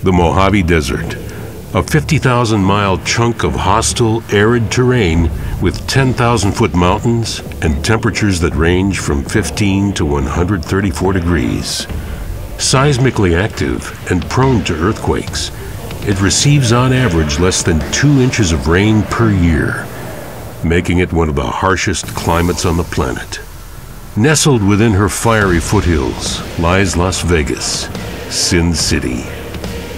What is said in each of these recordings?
The Mojave Desert, a 50,000-mile chunk of hostile, arid terrain with 10,000-foot mountains and temperatures that range from 15 to 134 degrees. Seismically active and prone to earthquakes, it receives on average less than 2 inches of rain per year, making it one of the harshest climates on the planet. Nestled within her fiery foothills lies Las Vegas, Sin City,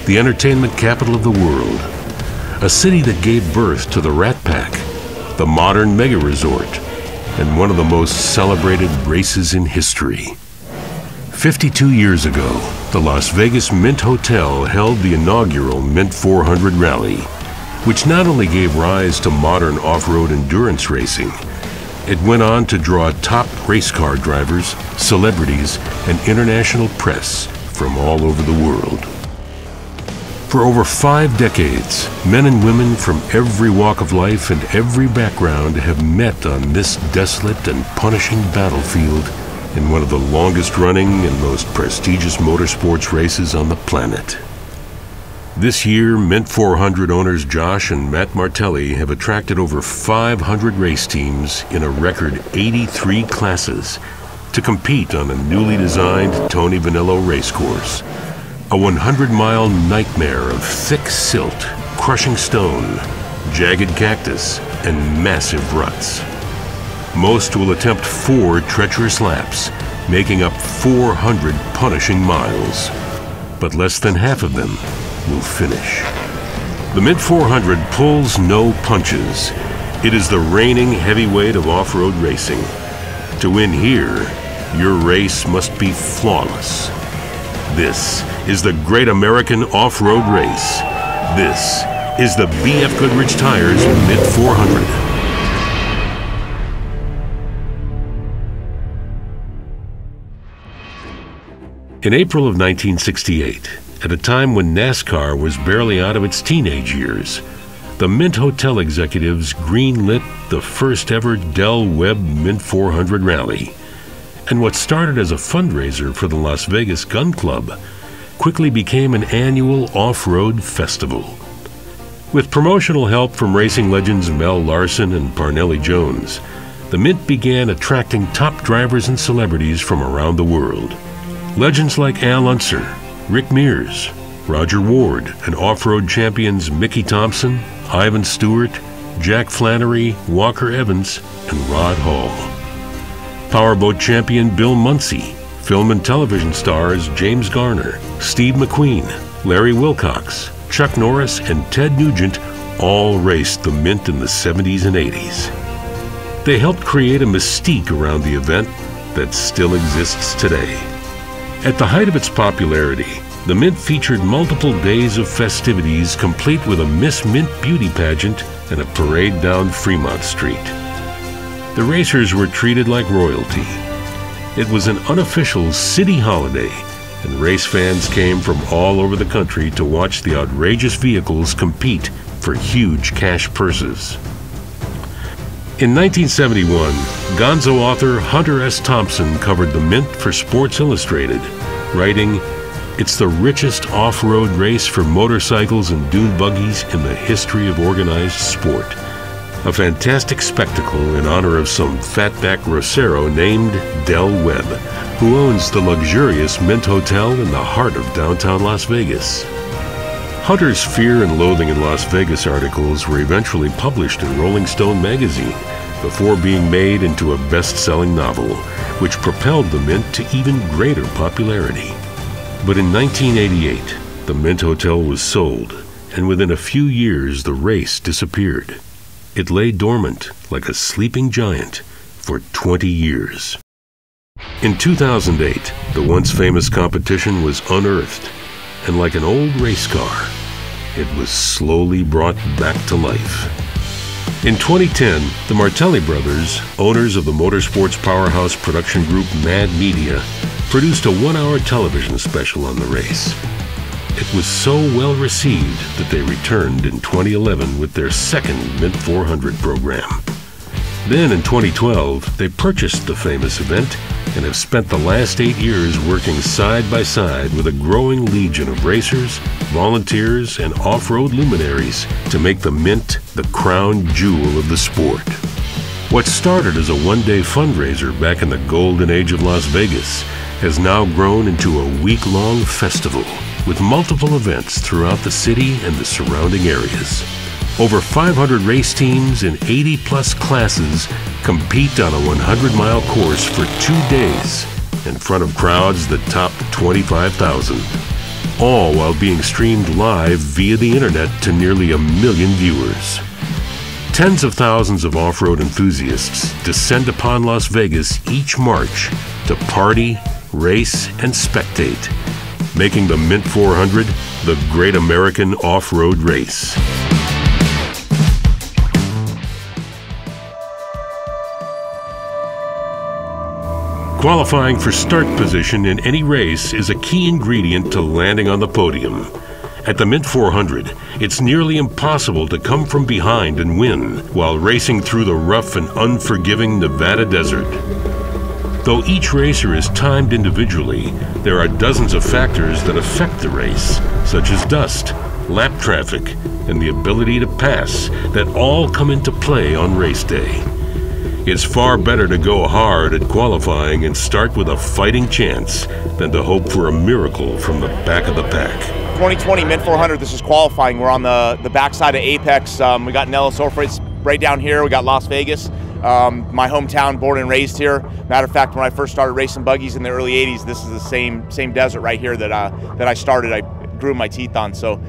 the entertainment capital of the world, a city that gave birth to the Rat Pack, the modern mega resort, and one of the most celebrated races in history. 52 years ago, the Las Vegas Mint Hotel held the inaugural Mint 400 Rally, which not only gave rise to modern off-road endurance racing, it went on to draw top race car drivers, celebrities, and international press from all over the world. For over 5 decades, men and women from every walk of life and every background have met on this desolate and punishing battlefield in one of the longest-running and most prestigious motorsports races on the planet. This year, Mint 400 owners Josh and Matt Martelli have attracted over 500 race teams in a record 83 classes to compete on a newly designed Tony Vanillo racecourse. A 100-mile nightmare of thick silt, crushing stone, jagged cactus, and massive ruts. Most will attempt 4 treacherous laps, making up 400 punishing miles. But less than half of them will finish. The Mint 400 pulls no punches. It is the reigning heavyweight of off-road racing. To win here, your race must be flawless. This is the Great American Off-Road Race. This is the BFGoodrich Tires Mint 400. In April of 1968, at a time when NASCAR was barely out of its teenage years, the Mint Hotel executives greenlit the first ever Del Webb Mint 400 Rally. And what started as a fundraiser for the Las Vegas Gun Club quickly became an annual off-road festival. With promotional help from racing legends Mel Larson and Parnelli Jones, the Mint began attracting top drivers and celebrities from around the world. Legends like Al Unser, Rick Mears, Roger Ward, and off-road champions Mickey Thompson, Ivan Stewart, Jack Flannery, Walker Evans, and Rod Hall. Powerboat champion Bill Munsey, film and television stars James Garner, Steve McQueen, Larry Wilcox, Chuck Norris, and Ted Nugent all raced the Mint in the 70s and 80s. They helped create a mystique around the event that still exists today. At the height of its popularity, the Mint featured multiple days of festivities complete with a Miss Mint beauty pageant and a parade down Fremont Street. The racers were treated like royalty. It was an unofficial city holiday, and race fans came from all over the country to watch the outrageous vehicles compete for huge cash purses. In 1971, Gonzo author Hunter S. Thompson covered the Mint for Sports Illustrated, writing, "It's the richest off-road race for motorcycles and dune buggies in the history of organized sport. A fantastic spectacle in honor of some fatback Arciero named Del Webb, who owns the luxurious Mint Hotel in the heart of downtown Las Vegas." Hunter's Fear and Loathing in Las Vegas articles were eventually published in Rolling Stone magazine before being made into a best-selling novel, which propelled the Mint to even greater popularity. But in 1988, the Mint Hotel was sold, and within a few years the race disappeared. It lay dormant like a sleeping giant for 20 years. In 2008, the once famous competition was unearthed, and like an old race car, it was slowly brought back to life. In 2010, the Martelli brothers, owners of the motorsports powerhouse production group Mad Media, produced a 1-hour television special on the race. It was so well received that they returned in 2011 with their second Mint 400 program. Then in 2012, they purchased the famous event and have spent the last 8 years working side by side with a growing legion of racers, volunteers, and off-road luminaries to make the Mint the crown jewel of the sport. What started as a one-day fundraiser back in the golden age of Las Vegas has now grown into a week-long festival with multiple events throughout the city and the surrounding areas. Over 500 race teams in 80-plus classes compete on a 100-mile course for 2 days in front of crowds that top 25,000, all while being streamed live via the internet to nearly 1 million viewers. Tens of thousands of off-road enthusiasts descend upon Las Vegas each March to party, race, and spectate, making the Mint 400 the great American off-road race. Qualifying for start position in any race is a key ingredient to landing on the podium. At the Mint 400, it's nearly impossible to come from behind and win while racing through the rough and unforgiving Nevada desert. Though each racer is timed individually, there are dozens of factors that affect the race, such as dust, lap traffic, and the ability to pass that all come into play on race day. It's far better to go hard at qualifying and start with a fighting chance than to hope for a miracle from the back of the pack. 2020 Mint 400, this is qualifying. We're on the backside of Apex. We got Nellis Orfrey's right down here. We got Las Vegas, my hometown, born and raised here. Matter of fact, when I first started racing buggies in the early 80s, this is the same desert right here that I started. I grew my teeth on, so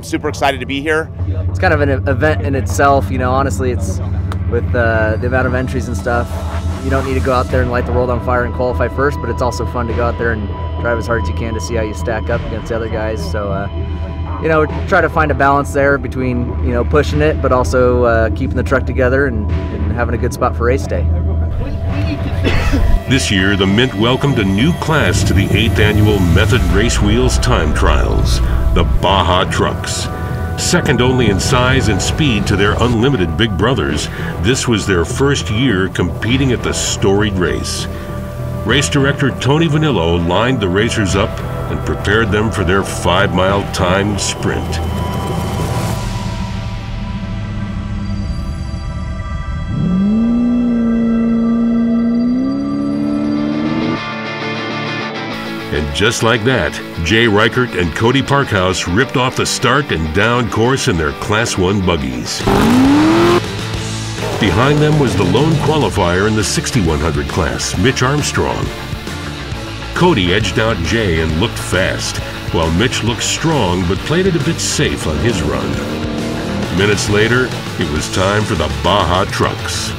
super excited to be here. It's kind of an event in itself, you know. Honestly, it's with the amount of entries and stuff, you don't need to go out there and light the world on fire and qualify first, but it's also fun to go out there and drive as hard as you can to see how you stack up against the other guys. So, you know, try to find a balance there between, you know, pushing it, but also keeping the truck together and having a good spot for race day. This year, the Mint welcomed a new class to the 8th annual Method Race Wheels Time Trials, the Baja trucks. Second only in size and speed to their unlimited big brothers, this was their first year competing at the storied race. Race director Tony Vanillo lined the racers up and prepared them for their 5-mile timed sprint. And just like that, Jay Reichert and Cody Parkhaus ripped off the start and down course in their Class 1 buggies. Behind them was the lone qualifier in the 6100 class, Mitch Armstrong. Cody edged out Jay and looked fast, while Mitch looked strong but played it a bit safe on his run. Minutes later, it was time for the Baja trucks.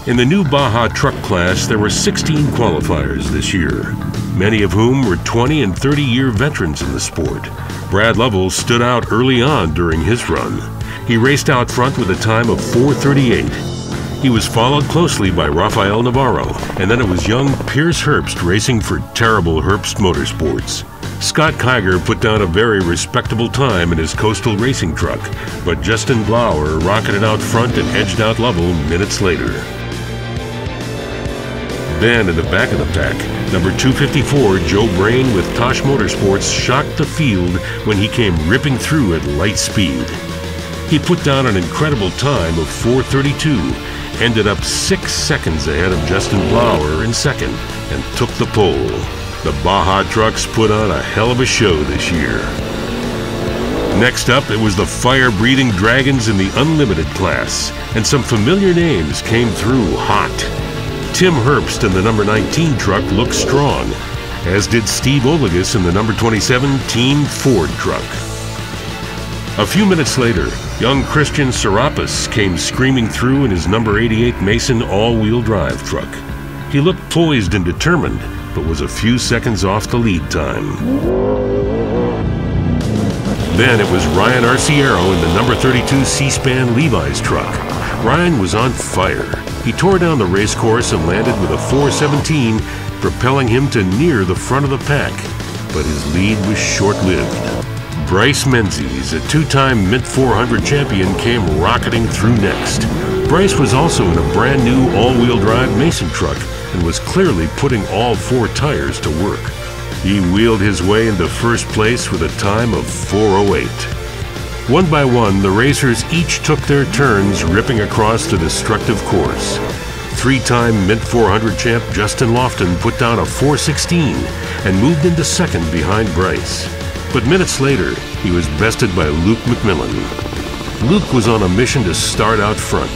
In the new Baja truck class, there were 16 qualifiers this year, many of whom were 20 and 30-year veterans in the sport. Brad Lovell stood out early on during his run. He raced out front with a time of 4:38. He was followed closely by Rafael Navarro, and then it was young Pierce Herps racing for terrible Herps Motorsports. Scott Kiger put down a very respectable time in his coastal racing truck, but Justin Blauer rocketed out front and edged out Lovell minutes later. Then in the back of the pack, number 254, Joe Brain with Tosh Motorsports shocked the field when he came ripping through at light speed. He put down an incredible time of 4:32, ended up 6 seconds ahead of Justin Blauer in second, and took the pole. The Baja trucks put on a hell of a show this year. Next up, it was the fire-breathing Dragons in the Unlimited class, and some familiar names came through hot. Tim Herbst in the number 19 truck looked strong, as did Steve Olegas in the number 27 Team Ford truck. A few minutes later, young Christian Serapis came screaming through in his number 88 Mason all-wheel drive truck. He looked poised and determined, but was a few seconds off the lead time. Then it was Ryan Arciero in the number 32 C-Span Levi's truck. Ryan was on fire. He tore down the race course and landed with a 4:17, propelling him to near the front of the pack, but his lead was short-lived. Bryce Menzies, a 2-time Mint 400 champion, came rocketing through next. Bryce was also in a brand new all-wheel drive Mason truck and was clearly putting all 4 tires to work. He wheeled his way into first place with a time of 4:08. One by one, the racers each took their turns ripping across the destructive course. 3-time Mint 400 champ Justin Lofton put down a 4:16 and moved into second behind Bryce. But minutes later, he was bested by Luke McMillan. Luke was on a mission to start out front.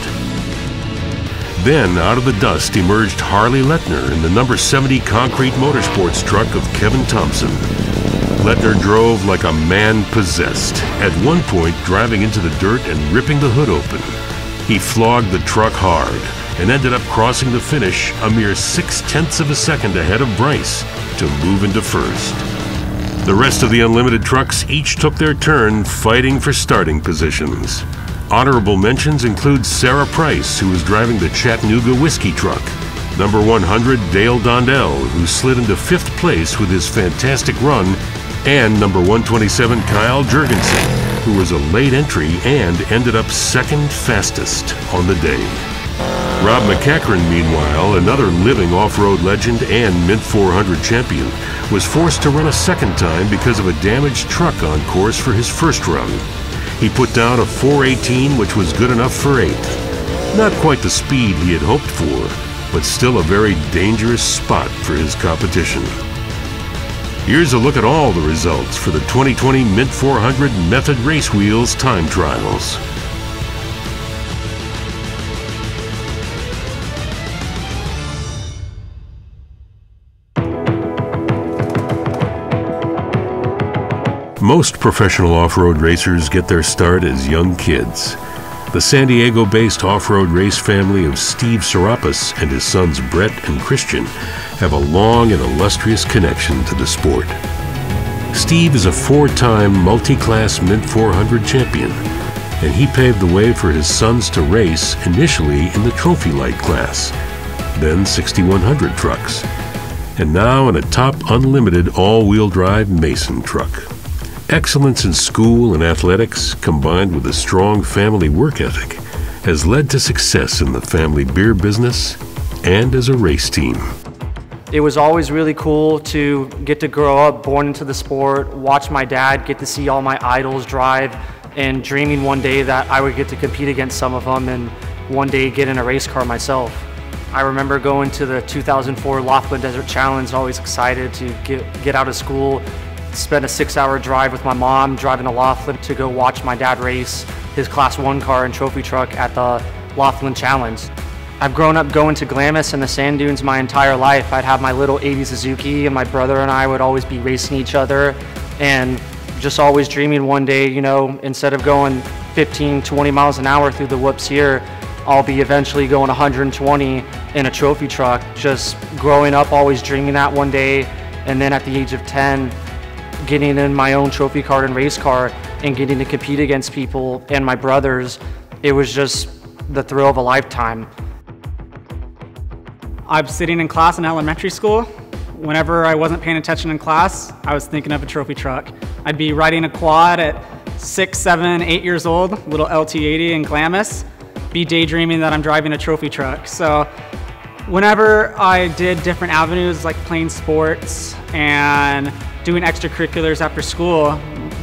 Then, out of the dust emerged Harley Letner in the number 70 Concrete Motorsports truck of Kevin Thompson. Letner drove like a man possessed, at one point driving into the dirt and ripping the hood open. He flogged the truck hard and ended up crossing the finish a mere 0.6 of a second ahead of Bryce to move into first. The rest of the Unlimited trucks each took their turn fighting for starting positions. Honorable mentions include Sarah Price, who was driving the Chattanooga Whiskey truck, number 100 Dale Dondell, who slid into 5th place with his fantastic run, and number 127 Kyle Jurgensen, who was a late entry and ended up 2nd fastest on the day. Rob McCachran, meanwhile, another living off-road legend and Mint 400 champion, was forced to run a 2nd time because of a damaged truck on course for his first run. He put down a 4:18, which was good enough for 8th. Not quite the speed he had hoped for, but still a very dangerous spot for his competition. Here's a look at all the results for the 2020 Mint 400 Method Race Wheels time trials. Most professional off-road racers get their start as young kids. The San Diego-based off-road race family of Steve Serapis and his sons Brett and Christian have a long and illustrious connection to the sport. Steve is a 4-time multi-class Mint 400 champion, and he paved the way for his sons to race initially in the Trophy Light class, then 6100 trucks, and now in a top unlimited all-wheel drive Mason truck. Excellence in school and athletics, combined with a strong family work ethic, has led to success in the family beer business and as a race team. It was always really cool to get to grow up born into the sport, watch my dad get to see all my idols drive, and dreaming one day that I would get to compete against some of them and one day get in a race car myself. I remember going to the 2004 Laughlin Desert Challenge, always excited to get out of school, spent a 6-hour drive with my mom driving to Laughlin to go watch my dad race his Class 1 car and trophy truck at the Laughlin Challenge. I've grown up going to Glamis and the sand dunes my entire life. I'd have my little 80 Suzuki and my brother and I would always be racing each other and just always dreaming one day, you know, instead of going 15, 20 miles an hour through the whoops here, I'll be eventually going 120 in a trophy truck. Just growing up, always dreaming that one day, and then at the age of 10, getting in my own trophy car and race car and getting to compete against people and my brothers, it was just the thrill of a lifetime. I'm sitting in class in elementary school. Whenever I wasn't paying attention in class, I was thinking of a trophy truck. I'd be riding a quad at 6, 7, 8 years old, little LT80 in Glamis, be daydreaming that I'm driving a trophy truck. So whenever I did different avenues like playing sports and doing extracurriculars after school,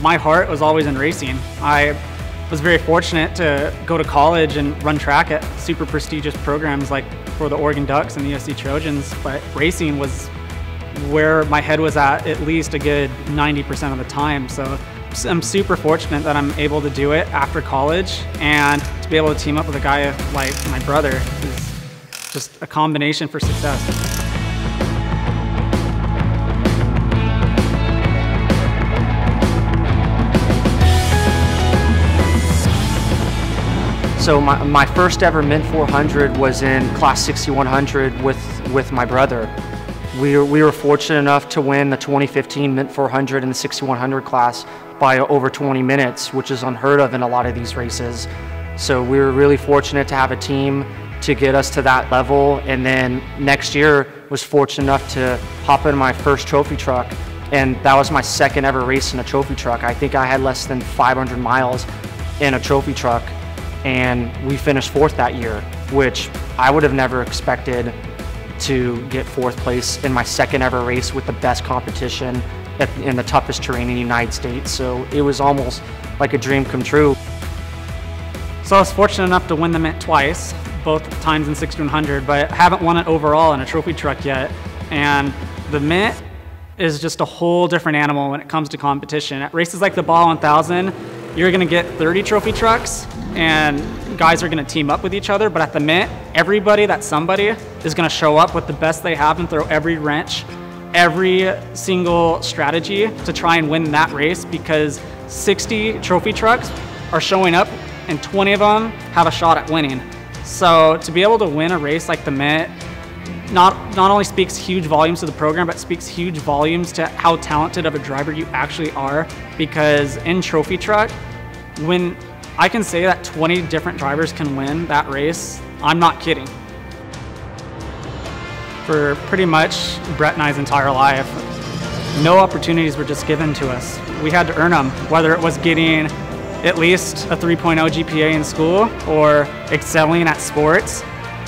my heart was always in racing. I was very fortunate to go to college and run track at super prestigious programs like for the Oregon Ducks and the USC Trojans, but racing was where my head was at least a good 90% of the time. So I'm super fortunate that I'm able to do it after college, and to be able to team up with a guy like my brother is just a combination for success. So my first ever Mint 400 was in Class 6100 with my brother. We were fortunate enough to win the 2015 Mint 400 in the 6100 class by over 20 minutes, which is unheard of in a lot of these races. So we were really fortunate to have a team to get us to that level. And then next year was fortunate enough to hop in my first trophy truck. And that was my second ever race in a trophy truck. I think I had less than 500 miles in a trophy truck. and we finished 4th that year, which I would have never expected to get 4th place in my 2nd ever race with the best competition in the toughest terrain in the United States. So it was almost like a dream come true. So I was fortunate enough to win the Mint twice, both times in 6100, but haven't won it overall in a trophy truck yet. And the Mint is just a whole different animal when it comes to competition. At races like the Baja 1000, you're gonna get 30 trophy trucks and guys are gonna team up with each other, but at the Mint, everybody that's somebody is gonna show up with the best they have and throw every wrench, every single strategy to try and win that race, because 60 trophy trucks are showing up and 20 of them have a shot at winning. So to be able to win a race like the Mint not only speaks huge volumes to the program, but speaks huge volumes to how talented of a driver you actually are, because in trophy truck, when I can say that 20 different drivers can win that race, I'm not kidding. For pretty much Brett and I's entire life, no opportunities were just given to us. We had to earn them, whether it was getting at least a 3.0 GPA in school, or excelling at sports,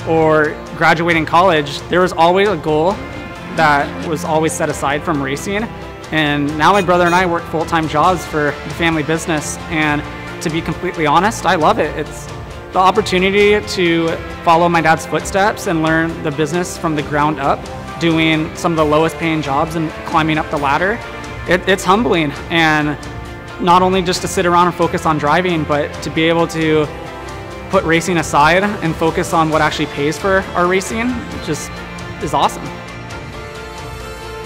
or graduating college. There was always a goal that was always set aside from racing. And now my brother and I work full-time jobs for the family business. And to be completely honest, I love it. It's the opportunity to follow my dad's footsteps and learn the business from the ground up, doing some of the lowest paying jobs and climbing up the ladder. It's humbling. And not only just to sit around and focus on driving, but to be able to put racing aside and focus on what actually pays for our racing just is awesome.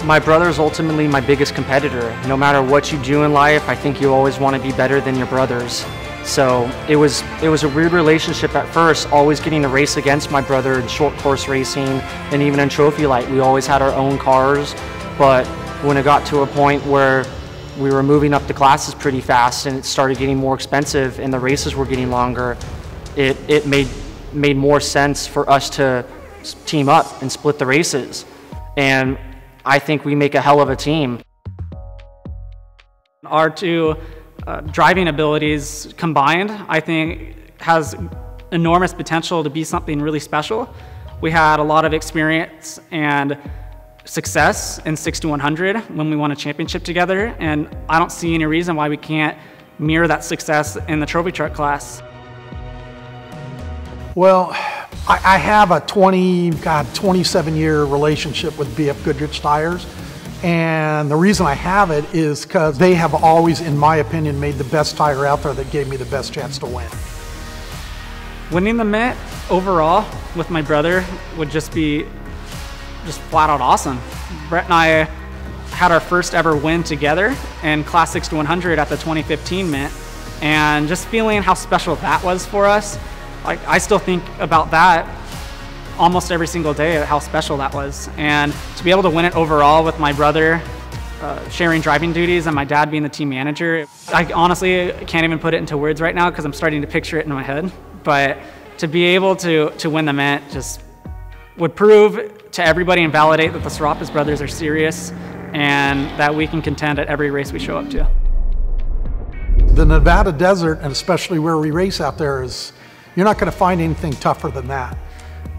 My brother is ultimately my biggest competitor. No matter what you do in life, I think you always want to be better than your brothers. So it was a weird relationship at first, always getting to race against my brother in short course racing, and even in trophy light. We always had our own cars, but when it got to a point where we were moving up the classes pretty fast and it started getting more expensive and the races were getting longer, it made more sense for us to team up and split the races. And I think we make a hell of a team. Our two driving abilities combined, I think, has enormous potential to be something really special. We had a lot of experience and success in 6100 when we won a championship together, and I don't see any reason why we can't mirror that success in the trophy truck class. Well, I have a 27-year relationship with BFGoodrich tires, and the reason I have it is because they have always, in my opinion, made the best tire out there that gave me the best chance to win. Winning the Mint overall with my brother would just be flat out awesome. Brett and I had our first ever win together in Class 6100 at the 2015 Mint, and just feeling how special that was for us. Like, I still think about that almost every single day, how special that was. And to be able to win it overall with my brother sharing driving duties and my dad being the team manager, I honestly can't even put it into words right now because I'm starting to picture it in my head. But to be able to win the Mint just would prove to everybody and validate that the Serapis brothers are serious and that we can contend at every race we show up to. The Nevada desert, and especially where we race out there, you're not going to find anything tougher than that.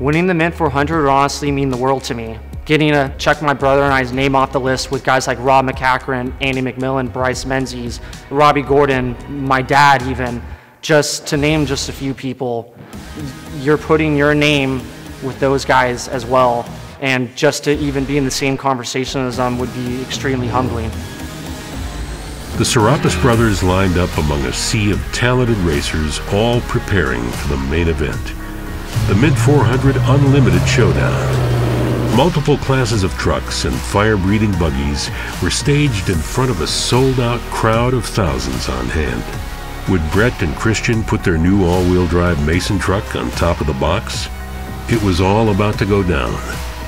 Winning the Mint 400 would honestly mean the world to me. Getting to check my brother and I's name off the list with guys like Rob McCachran, Andy McMillan, Bryce Menzies, Robbie Gordon, my dad even, just to name just a few people, you're putting your name with those guys as well. And just to even be in the same conversation as them would be extremely humbling. The Serapis brothers lined up among a sea of talented racers, all preparing for the main event, the Mint 400 Unlimited Showdown. Multiple classes of trucks and fire-breathing buggies were staged in front of a sold-out crowd of thousands on hand. Would Brett and Christian put their new all-wheel drive Mason truck on top of the box? It was all about to go down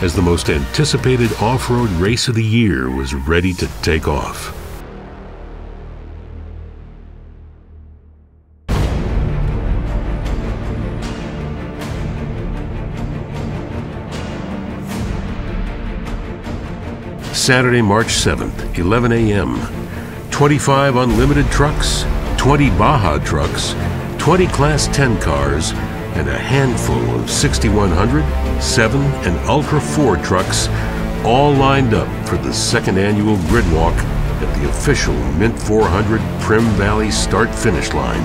as the most anticipated off-road race of the year was ready to take off. Saturday, March 7th, 11 a.m. 25 unlimited trucks, 20 Baja trucks, 20 Class 10 cars, and a handful of 6100, 7, and Ultra 4 trucks all lined up for the second annual grid walk at the official Mint 400 Prim Valley start-finish line.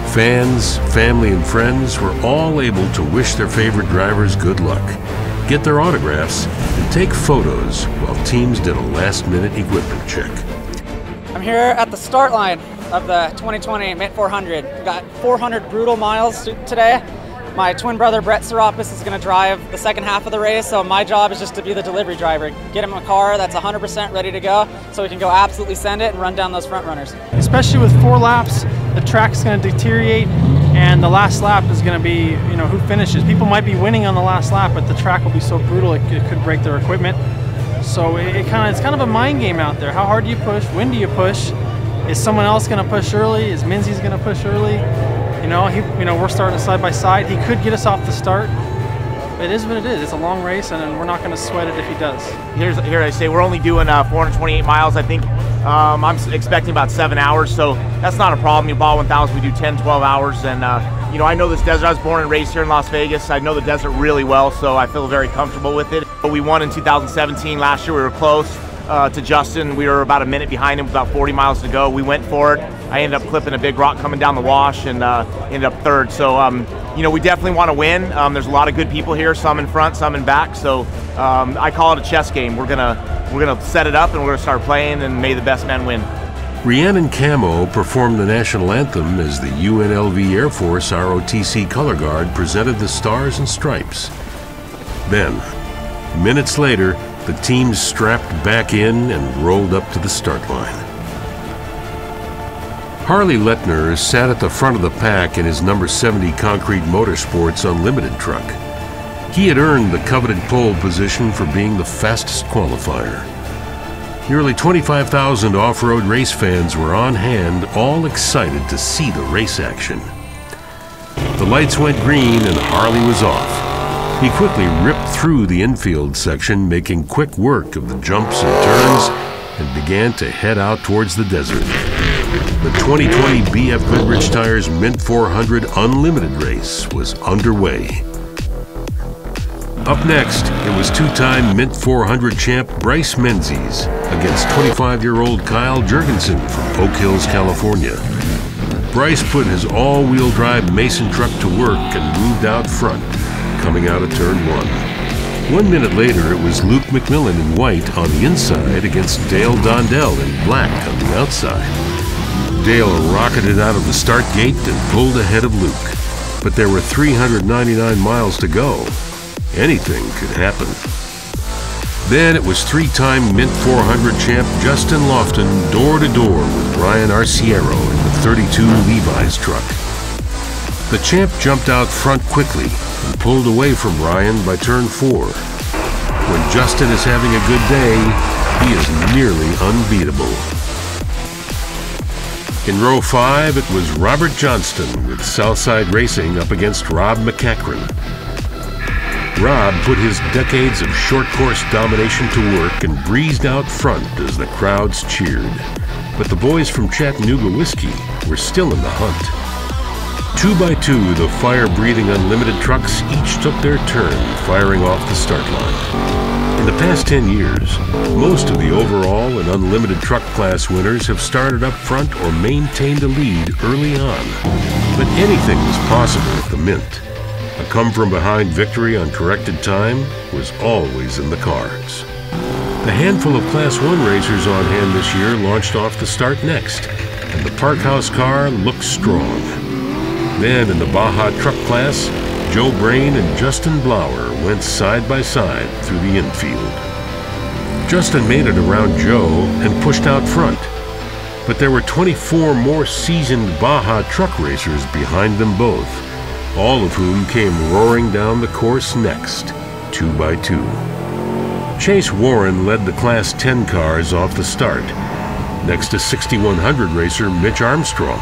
Fans, family, and friends were all able to wish their favorite drivers good luck, get their autographs, and take photos while teams did a last-minute equipment check. I'm here at the start line of the 2020 Mint 400. We've got 400 brutal miles today. My twin brother Brett Serapis is going to drive the second half of the race, so my job is just to be the delivery driver. Get him a car that's 100% ready to go so we can go absolutely send it and run down those front runners. Especially with 4 laps, the track's going to deteriorate, and the last lap is going to be, you know, who finishes. People might be winning on the last lap, but the track will be so brutal it could break their equipment. So it's kind of a mind game out there. How hard do you push? When do you push? Is someone else going to push early? Is Menzies going to push early? We're starting side by side. He could get us off the start. It is what it is. It's a long race, and we're not going to sweat it if he does. Here I say we're only doing 428 miles. I think I'm expecting about 7 hours, so that's not a problem. Baja 1000, we do 10, 12 hours, and I know this desert. I was born and raised here in Las Vegas. I know the desert really well, so I feel very comfortable with it. But we won in 2017. Last year we were close to Justin. We were about a minute behind him, about 40 miles to go. We went for it. I ended up clipping a big rock coming down the wash and ended up third. So, we definitely want to win. There's a lot of good people here, some in front, some in back. So I call it a chess game. We're gonna set it up and we're gonna start playing, and may the best man win. Rhiannon Camo performed the national anthem as the UNLV Air Force ROTC Color Guard presented the Stars and Stripes. Then, minutes later, the teams strapped back in and rolled up to the start line. Harley Lettner sat at the front of the pack in his number 70 Concrete Motorsports Unlimited truck. He had earned the coveted pole position for being the fastest qualifier. Nearly 25,000 off-road race fans were on hand, all excited to see the race action. The lights went green and Harley was off. He quickly ripped through the infield section, making quick work of the jumps and turns, and began to head out towards the desert. The 2020 BFGoodrich Tires Mint 400 Unlimited race was underway. Up next, it was two-time Mint 400 champ Bryce Menzies against 25-year-old Kyle Jurgensen from Oak Hills, California. Bryce put his all-wheel drive Mason truck to work and moved out front, coming out of turn 1. 1 minute later, it was Luke McMillan in white on the inside against Dale Dondell in black on the outside. Dale rocketed out of the start gate and pulled ahead of Luke. But there were 399 miles to go. Anything could happen. Then it was three-time Mint 400 champ Justin Lofton door-to-door with Brian Arciero in the 32 Levi's truck. The champ jumped out front quickly and pulled away from Brian by turn 4. When Justin is having a good day, he is nearly unbeatable. In row 5, it was Robert Johnston with Southside Racing up against Rob McCachran. Rob put his decades of short course domination to work and breezed out front as the crowds cheered. But the boys from Chattanooga Whiskey were still in the hunt. 2 by 2, the fire-breathing Unlimited trucks each took their turn firing off the start line. In the past 10 years, most of the overall and Unlimited truck class winners have started up front or maintained a lead early on. But anything was possible at the Mint. A come-from-behind victory on corrected time was always in the cards. The handful of Class 1 racers on hand this year launched off the start next, and the Parkhaus car looked strong. Then in the Baja truck class, Joe Brain and Justin Blauer went side by side through the infield. Justin made it around Joe and pushed out front, but there were 24 more seasoned Baja truck racers behind them both, all of whom came roaring down the course next, 2 by 2. Chase Warren led the Class 10 cars off the start, next to 6100 racer Mitch Armstrong.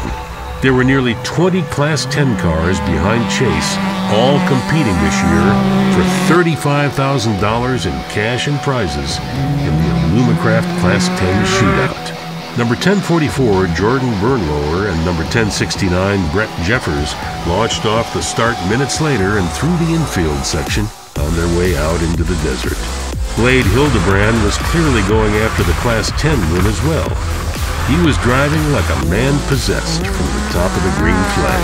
There were nearly 20 Class 10 cars behind Chase, all competing this year for $35,000 in cash and prizes in the Alumacraft Class 10 shootout. Number 1044 Jordan Bernlohr and number 1069 Brett Jeffers launched off the start minutes later and through the infield section on their way out into the desert. Blade Hildebrand was clearly going after the Class 10 win as well. He was driving like a man possessed from the top of the green flag.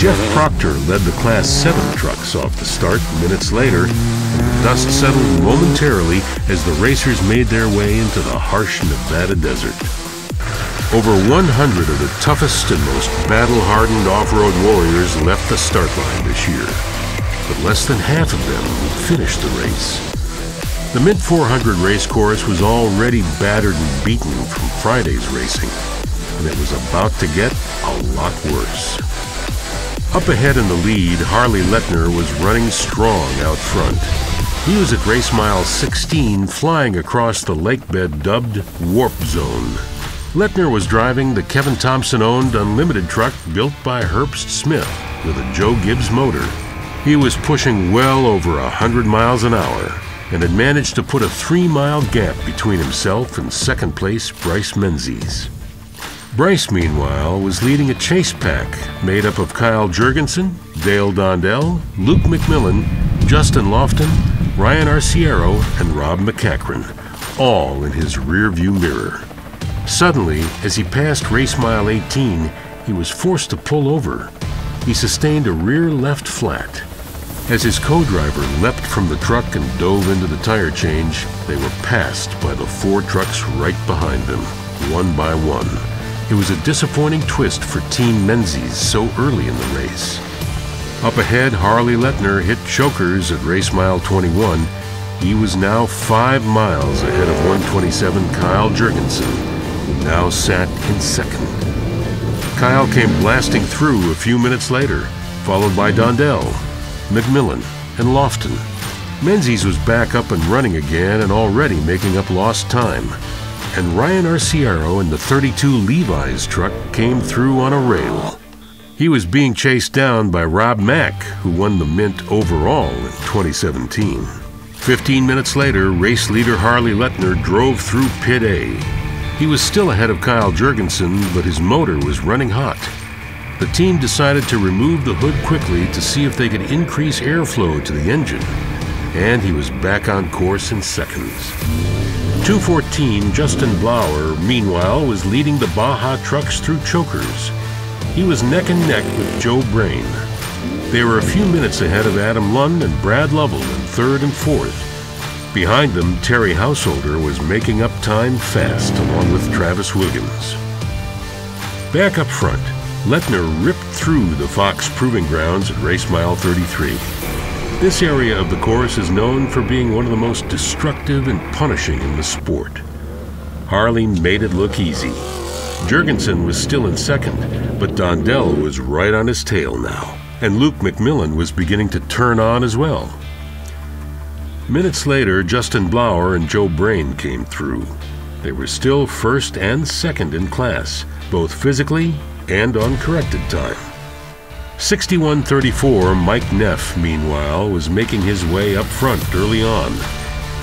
Jeff Proctor led the Class 7 trucks off the start minutes later, and the dust settled momentarily as the racers made their way into the harsh Nevada desert. Over 100 of the toughest and most battle-hardened off-road warriors left the start line this year, but less than half of them would finish the race. The Mint 400 race course was already battered and beaten from Friday's racing, and it was about to get a lot worse. Up ahead in the lead, Harley Lettner was running strong out front. He was at race mile 16, flying across the lake bed dubbed Warp Zone. Lettner was driving the Kevin Thompson-owned Unlimited truck built by Herps Smith with a Joe Gibbs motor. He was pushing well over 100 miles an hour and had managed to put a 3-mile gap between himself and second place Bryce Menzies. Bryce, meanwhile, was leading a chase pack made up of Kyle Jurgensen, Dale Dondell, Luke McMillan, Justin Lofton, Ryan Arciero, and Rob McCachran, all in his rearview mirror. Suddenly, as he passed race mile 18, he was forced to pull over. He sustained a rear left flat. As his co-driver leapt from the truck and dove into the tire change, they were passed by the 4 trucks right behind them, one by one. It was a disappointing twist for Team Menzies so early in the race. Up ahead, Harley Lettner hit chokers at race mile 21. He was now 5 miles ahead of 127 Kyle Jurgensen, who now sat in second. Kyle came blasting through a few minutes later, followed by Dondell, McMillan, and Lofton. Menzies was back up and running again and already making up lost time. And Ryan Arciero in the 32 Levi's truck came through on a rail. He was being chased down by Rob Mack, who won the Mint overall in 2017. 15 minutes later, race leader Harley Lettner drove through Pit A. He was still ahead of Kyle Jurgensen, but his motor was running hot. The team decided to remove the hood quickly to see if they could increase airflow to the engine, and he was back on course in seconds. 214 Justin Blauer, meanwhile, was leading the Baja trucks through chokers. He was neck and neck with Joe Brain. They were a few minutes ahead of Adam Lund and Brad Lovell in third and fourth. Behind them, Terry Householder was making up time fast, along with Travis Williams. Back up front, Lettner ripped through the Fox Proving Grounds at race mile 33. This area of the course is known for being one of the most destructive and punishing in the sport. Harley made it look easy. Jurgensen was still in second, but Dondell was right on his tail now, and Luke McMillan was beginning to turn on as well. Minutes later, Justin Blauer and Joe Brain came through. They were still first and second in class, both physically and on corrected time. 6134 Mike Neff, meanwhile, was making his way up front early on.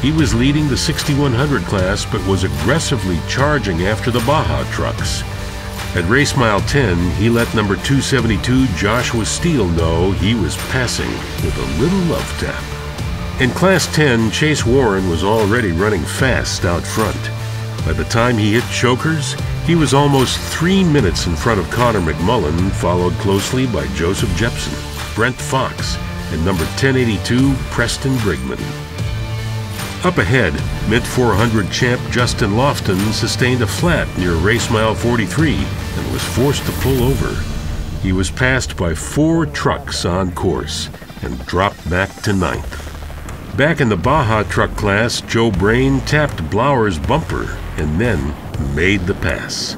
He was leading the 6100 class, but was aggressively charging after the Baja trucks. At race mile 10, he let number 272 Joshua Steele know he was passing with a little love tap. In Class 10, Chase Warren was already running fast out front. By the time he hit chokers, he was almost 3 minutes in front of Connor McMullen, followed closely by Joseph Jepson, Brent Fox, and number 1082 Preston Brigman. Up ahead, Mint 400 champ Justin Lofton sustained a flat near race mile 43 and was forced to pull over. He was passed by 4 trucks on course and dropped back to 9th. Back in the Baja truck class, Joe Brain tapped Blauer's bumper and then made the pass.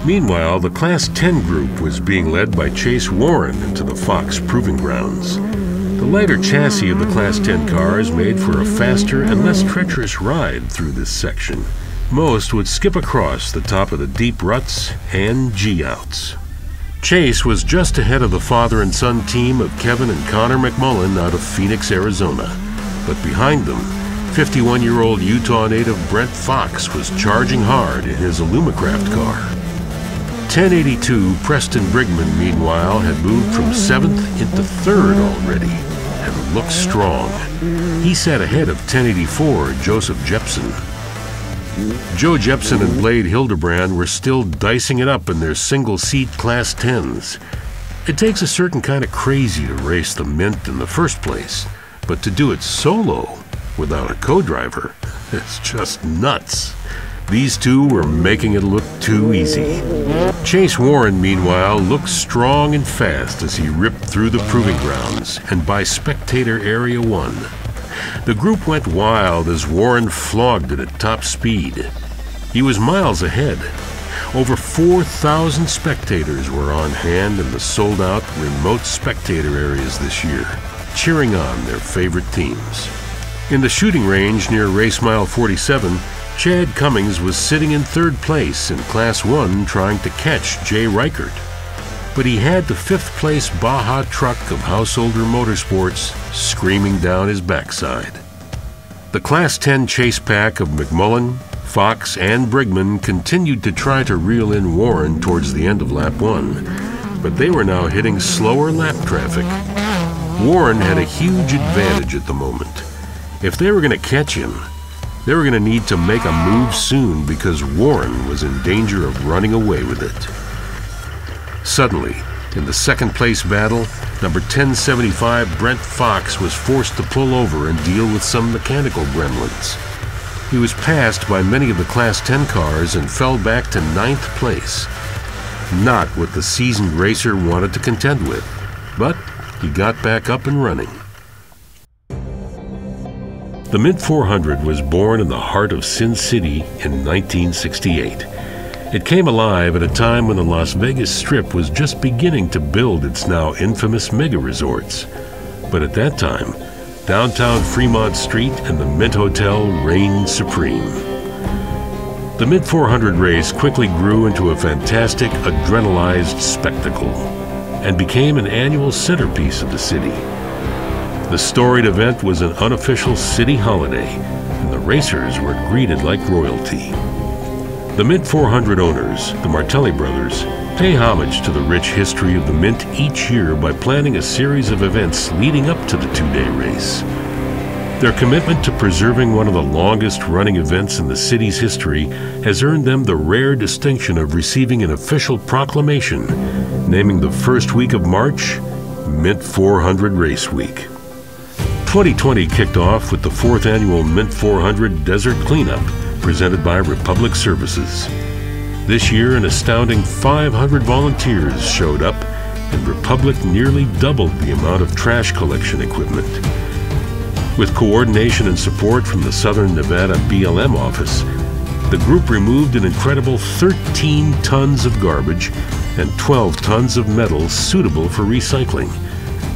Meanwhile, the Class 10 group was being led by Chase Warren into the Fox Proving Grounds. The lighter chassis of the Class 10 cars made for a faster and less treacherous ride through this section. Most would skip across the top of the deep ruts and G-outs. Chase was just ahead of the father and son team of Kevin and Connor McMullen out of Phoenix, Arizona. But behind them, 51-year-old Utah native Brent Fox was charging hard in his Alumacraft car. 1082 Preston Brigman, meanwhile, had moved from 7th into 3rd already and looked strong. He sat ahead of 1084 Joseph Jepson. Joe Jepson and Blade Hildebrand were still dicing it up in their single-seat Class 10s. It takes a certain kind of crazy to race the Mint in the first place, but to do it solo without a co-driver is just nuts. These two were making it look too easy. Chase Warren, meanwhile, looked strong and fast as he ripped through the proving grounds and by spectator area 1. The group went wild as Warren flogged it at top speed. He was miles ahead. Over 4,000 spectators were on hand in the sold-out remote spectator areas this year, cheering on their favorite teams. In the shooting range near race mile 47, Chad Cummings was sitting in 3rd place in Class 1 trying to catch Jay Reichert. But he had the 5th place Baja truck of Householder Motorsports screaming down his backside. The Class 10 chase pack of McMullen, Fox, and Brigman continued to try to reel in Warren towards the end of lap 1, but they were now hitting slower lap traffic. Warren had a huge advantage at the moment. If they were going to catch him, they were going to need to make a move soon because Warren was in danger of running away with it. Suddenly, in the 2nd place battle, number 1075 Brent Fox was forced to pull over and deal with some mechanical gremlins. He was passed by many of the Class 10 cars and fell back to 9th place. Not what the seasoned racer wanted to contend with, but he got back up and running. The Mint 400 was born in the heart of Sin City in 1968. It came alive at a time when the Las Vegas Strip was just beginning to build its now infamous mega resorts. But at that time, downtown Fremont Street and the Mint Hotel reigned supreme. The Mint 400 race quickly grew into a fantastic, adrenalized spectacle and became an annual centerpiece of the city. The storied event was an unofficial city holiday, and the racers were greeted like royalty. The Mint 400 owners, the Martelli brothers, pay homage to the rich history of the Mint each year by planning a series of events leading up to the 2-day race. Their commitment to preserving one of the longest-running events in the city's history has earned them the rare distinction of receiving an official proclamation naming the first week of March Mint 400 Race Week. 2020 kicked off with the 4th annual Mint 400 Desert Cleanup presented by Republic Services. This year, an astounding 500 volunteers showed up, and Republic nearly doubled the amount of trash collection equipment. With coordination and support from the Southern Nevada BLM office, the group removed an incredible 13 tons of garbage and 12 tons of metal suitable for recycling,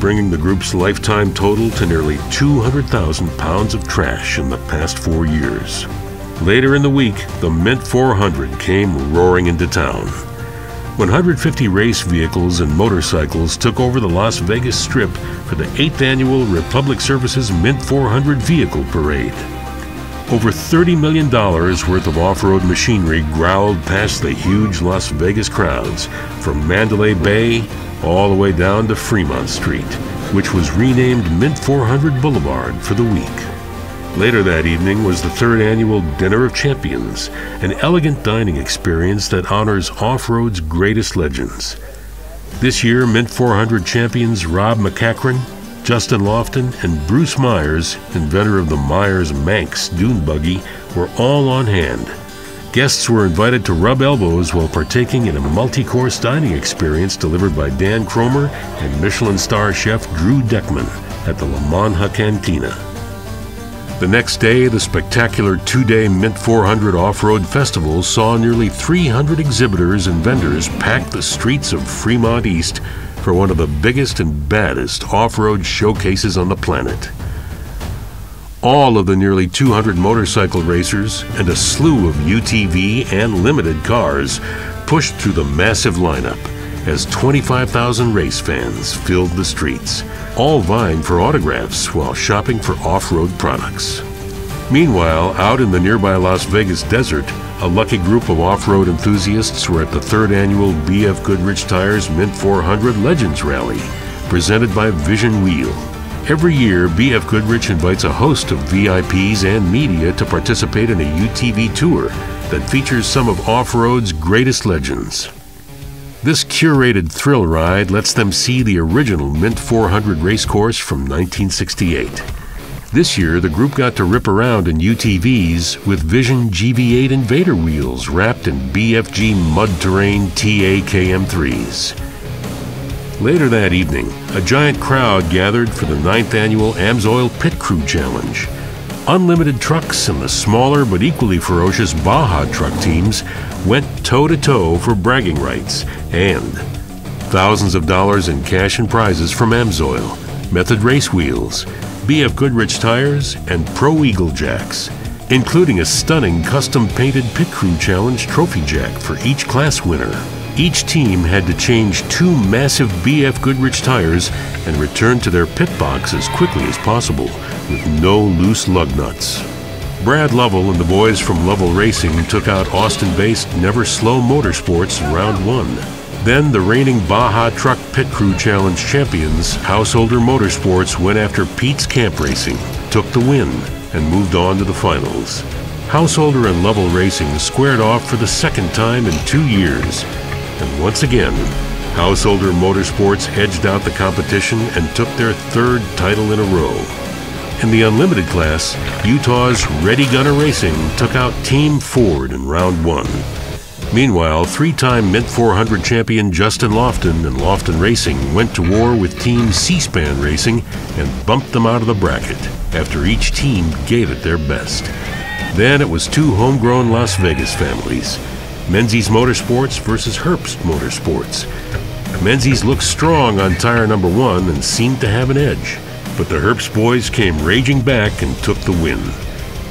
bringing the group's lifetime total to nearly 200,000 pounds of trash in the past 4 years. Later in the week, the Mint 400 came roaring into town. 150 race vehicles and motorcycles took over the Las Vegas Strip for the 8th annual Republic Services Mint 400 Vehicle Parade. Over $30 million worth of off-road machinery growled past the huge Las Vegas crowds, from Mandalay Bay all the way down to Fremont Street, which was renamed Mint 400 Boulevard for the week. Later that evening was the 3rd annual Dinner of Champions, an elegant dining experience that honors off-road's greatest legends. This year, Mint 400 champions Rob McCachran, Justin Lofton, and Bruce Myers, inventor of the Myers Manx dune buggy, were all on hand. Guests were invited to rub elbows while partaking in a multi-course dining experience delivered by Dan Cromer and Michelin star chef Drew Deckman at the La Monja Cantina. The next day, the spectacular 2-day Mint 400 Off-Road Festival saw nearly 300 exhibitors and vendors pack the streets of Fremont East for one of the biggest and baddest off-road showcases on the planet. All of the nearly 200 motorcycle racers and a slew of UTV and limited cars pushed through the massive lineup as 25,000 race fans filled the streets, all vying for autographs while shopping for off-road products. Meanwhile, out in the nearby Las Vegas desert, a lucky group of off-road enthusiasts were at the 3rd annual BF Goodrich Tires Mint 400 Legends Rally, presented by Vision Wheel. Every year, BF Goodrich invites a host of VIPs and media to participate in a UTV tour that features some of off-road's greatest legends. This curated thrill ride lets them see the original Mint 400 race course from 1968. This year, the group got to rip around in UTVs with Vision GV8 Invader wheels wrapped in BFG Mud Terrain TA KM3s. Later that evening, a giant crowd gathered for the 9th annual AMSOIL Pit Crew Challenge. Unlimited trucks and the smaller but equally ferocious Baja truck teams went toe-to-toe for bragging rights and thousands of dollars in cash and prizes from AMSOIL, Method Race Wheels, BF Goodrich Tires, and Pro Eagle Jacks, including a stunning custom-painted Pit Crew Challenge trophy jack for each class winner. Each team had to change 2 massive BF Goodrich tires and return to their pit box as quickly as possible, with no loose lug nuts. Brad Lovell and the boys from Lovell Racing took out Austin-based Never Slow Motorsports in round 1. Then the reigning Baja Truck Pit Crew Challenge champions, Householder Motorsports, went after Pete's Camp Racing, took the win, and moved on to the finals. Householder and Lovell Racing squared off for the 2nd time in 2 years. And once again, Householder Motorsports edged out the competition and took their 3rd title in a row. In the Unlimited class, Utah's Ready Gunner Racing took out Team Ford in round 1. Meanwhile, 3-time Mint 400 champion Justin Lofton and Lofton Racing went to war with Team C-SPAN Racing and bumped them out of the bracket after each team gave it their best. Then it was 2 homegrown Las Vegas families, Menzies Motorsports versus Herps Motorsports. Menzies looked strong on tire number 1 and seemed to have an edge, but the Herps boys came raging back and took the win.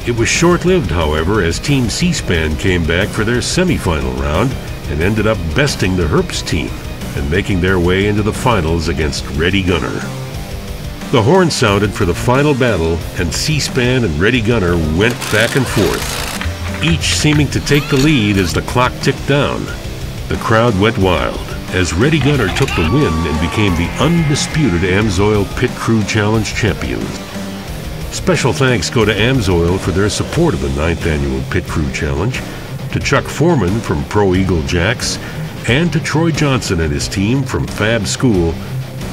It was short-lived, however, as Team C-SPAN came back for their semifinal round and ended up besting the Herps team and making their way into the finals against Ready Gunner. The horn sounded for the final battle, and C-SPAN and Ready Gunner went back and forth, each seeming to take the lead as the clock ticked down. The crowd went wild as Ready Gunner took the win and became the undisputed AMSOIL Pit Crew Challenge champions. Special thanks go to AMSOIL for their support of the 9th annual Pit Crew Challenge, to Chuck Foreman from Pro Eagle Jacks, and to Troy Johnson and his team from Fab School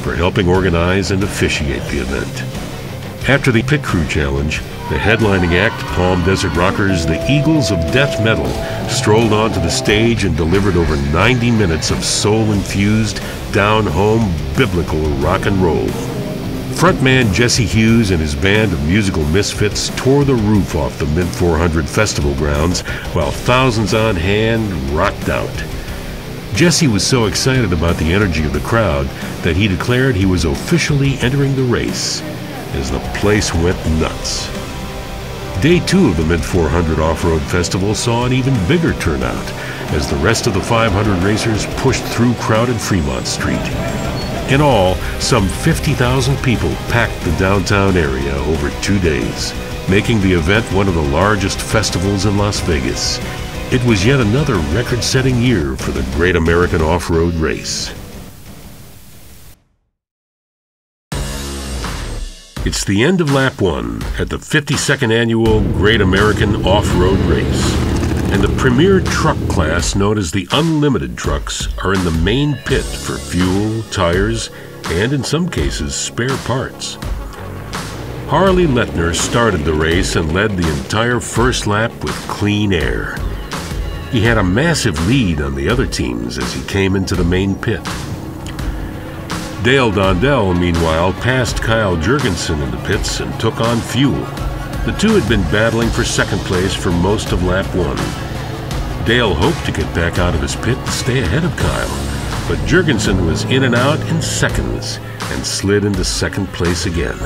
for helping organize and officiate the event. After the Pit Crew Challenge, the headlining act, Palm Desert Rockers, the Eagles of Death Metal, strolled onto the stage and delivered over 90 minutes of soul-infused, down-home, biblical rock and roll. Frontman Jesse Hughes and his band of musical misfits tore the roof off the Mint 400 festival grounds while thousands on hand rocked out. Jesse was so excited about the energy of the crowd that he declared he was officially entering the race, as the place went nuts. Day 2 of the Mint 400 Off-Road Festival saw an even bigger turnout as the rest of the 500 racers pushed through crowded Fremont Street. In all, some 50,000 people packed the downtown area over 2 days, making the event one of the largest festivals in Las Vegas. It was yet another record-setting year for the Great American Off-Road Race. It's the end of Lap 1 at the 52nd Annual Great American Off-Road Race, and the premier truck class known as the Unlimited trucks are in the main pit for fuel, tires, and in some cases, spare parts. Harley Lettner started the race and led the entire first lap with clean air. He had a massive lead on the other teams as he came into the main pit. Dale Dondell, meanwhile, passed Kyle Jurgensen in the pits and took on fuel. The two had been battling for second place for most of lap 1. Dale hoped to get back out of his pit and stay ahead of Kyle, but Jurgensen was in and out in seconds and slid into second place again.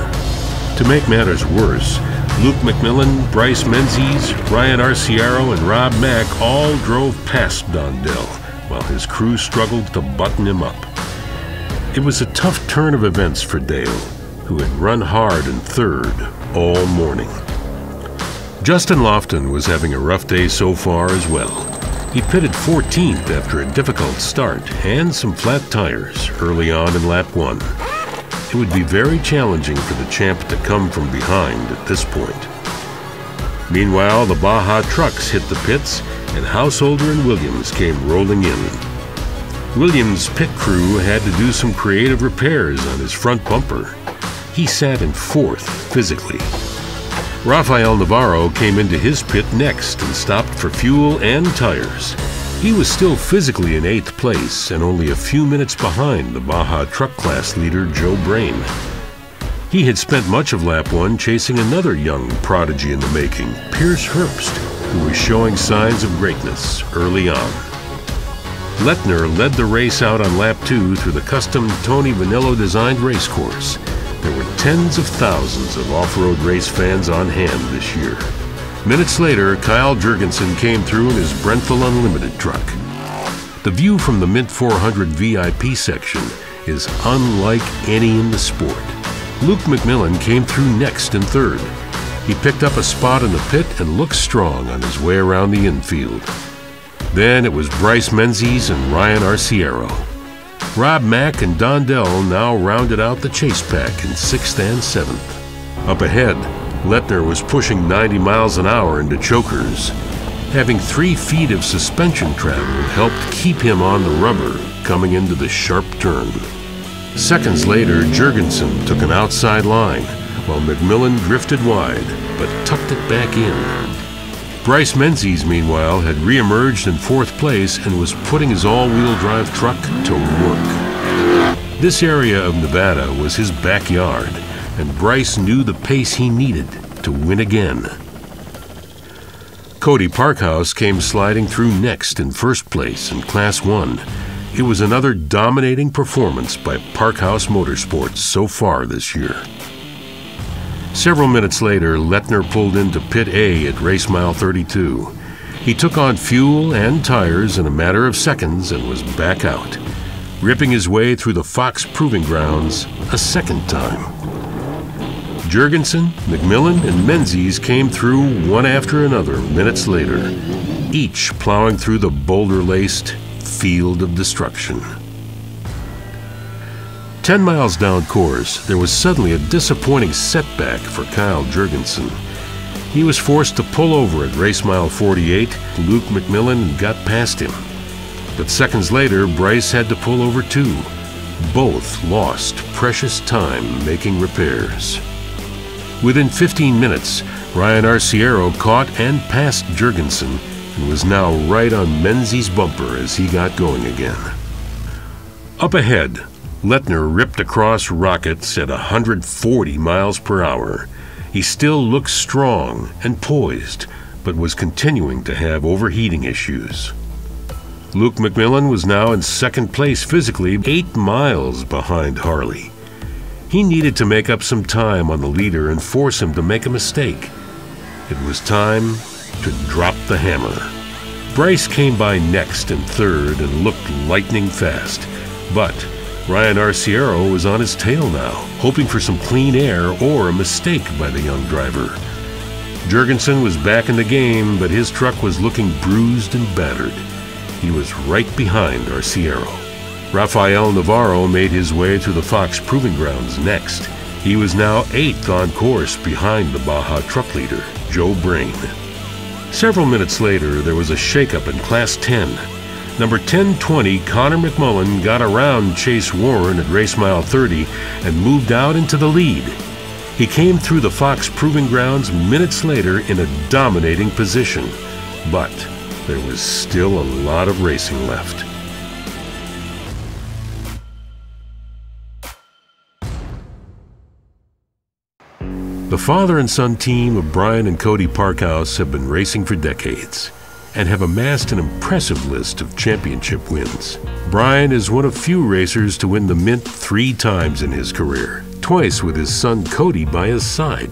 To make matters worse, Luke McMillan, Bryce Menzies, Ryan Arciero, and Rob Mack all drove past Dondell while his crew struggled to button him up. It was a tough turn of events for Dale, who had run hard in third all morning. Justin Lofton was having a rough day so far as well. He pitted 14th after a difficult start and some flat tires early on in lap 1. It would be very challenging for the champ to come from behind at this point. Meanwhile, the Baja trucks hit the pits and Householder and Williams came rolling in. Williams' pit crew had to do some creative repairs on his front bumper. He sat in 4th physically. Rafael Navarro came into his pit next and stopped for fuel and tires. He was still physically in 8th place and only a few minutes behind the Baja truck class leader Joe Brain. He had spent much of lap 1 chasing another young prodigy in the making, Pierce Herps, who was showing signs of greatness early on. Lettner led the race out on lap 2 through the custom Tony Vanillo designed race course. There were tens of thousands of off-road race fans on hand this year. Minutes later, Kyle Jurgensen came through in his Brenthal Unlimited truck. The view from the Mint 400 VIP section is unlike any in the sport. Luke McMillan came through next in 3rd. He picked up a spot in the pit and looked strong on his way around the infield. Then it was Bryce Menzies and Ryan Arciero. Rob Mack and Don Dell now rounded out the chase pack in 6th and 7th. Up ahead, Lettner was pushing 90 miles an hour into chokers. Having 3 feet of suspension travel helped keep him on the rubber coming into the sharp turn. Seconds later, Jurgensen took an outside line, while McMillan drifted wide, but tucked it back in. Bryce Menzies, meanwhile, had re-emerged in 4th place and was putting his all-wheel drive truck to work. This area of Nevada was his backyard, and Bryce knew the pace he needed to win again. Cody Parkhaus came sliding through next in 1st place in Class 1. It was another dominating performance by Parkhaus Motorsports so far this year. Several minutes later, Lettner pulled into Pit A at race mile 32. He took on fuel and tires in a matter of seconds and was back out, ripping his way through the Fox Proving Grounds a second time. Jurgensen, McMillan, and Menzies came through one after another minutes later, each plowing through the boulder-laced field of destruction. 10 miles down course, there was suddenly a disappointing setback for Kyle Jurgensen. He was forced to pull over at race mile 48. Luke McMillan got past him. But seconds later, Bryce had to pull over too. Both lost precious time making repairs. Within 15 minutes, Ryan Arciero caught and passed Jurgensen and was now right on Menzies' bumper as he got going again. Up ahead, Lettner ripped across rockets at 140 miles per hour. He still looked strong and poised, but was continuing to have overheating issues. Luke McMillan was now in 2nd place physically, 8 miles behind Harley. He needed to make up some time on the leader and force him to make a mistake. It was time to drop the hammer. Bryce came by next in 3rd and looked lightning fast, but Ryan Arciero was on his tail now, hoping for some clean air or a mistake by the young driver. Jurgensen was back in the game, but his truck was looking bruised and battered. He was right behind Arciero. Rafael Navarro made his way through the Fox Proving Grounds next. He was now 8th on course behind the Baja truck leader, Joe Brain. Several minutes later, there was a shakeup in Class 10. Number 1020, Connor McMullen, got around Chase Warren at race mile 30 and moved out into the lead. He came through the Fox Proving Grounds minutes later in a dominating position, but there was still a lot of racing left. The father and son team of Brian and Cody Parkhaus have been racing for decades and have amassed an impressive list of championship wins. Brian is one of few racers to win the Mint 3 times in his career, twice with his son Cody by his side.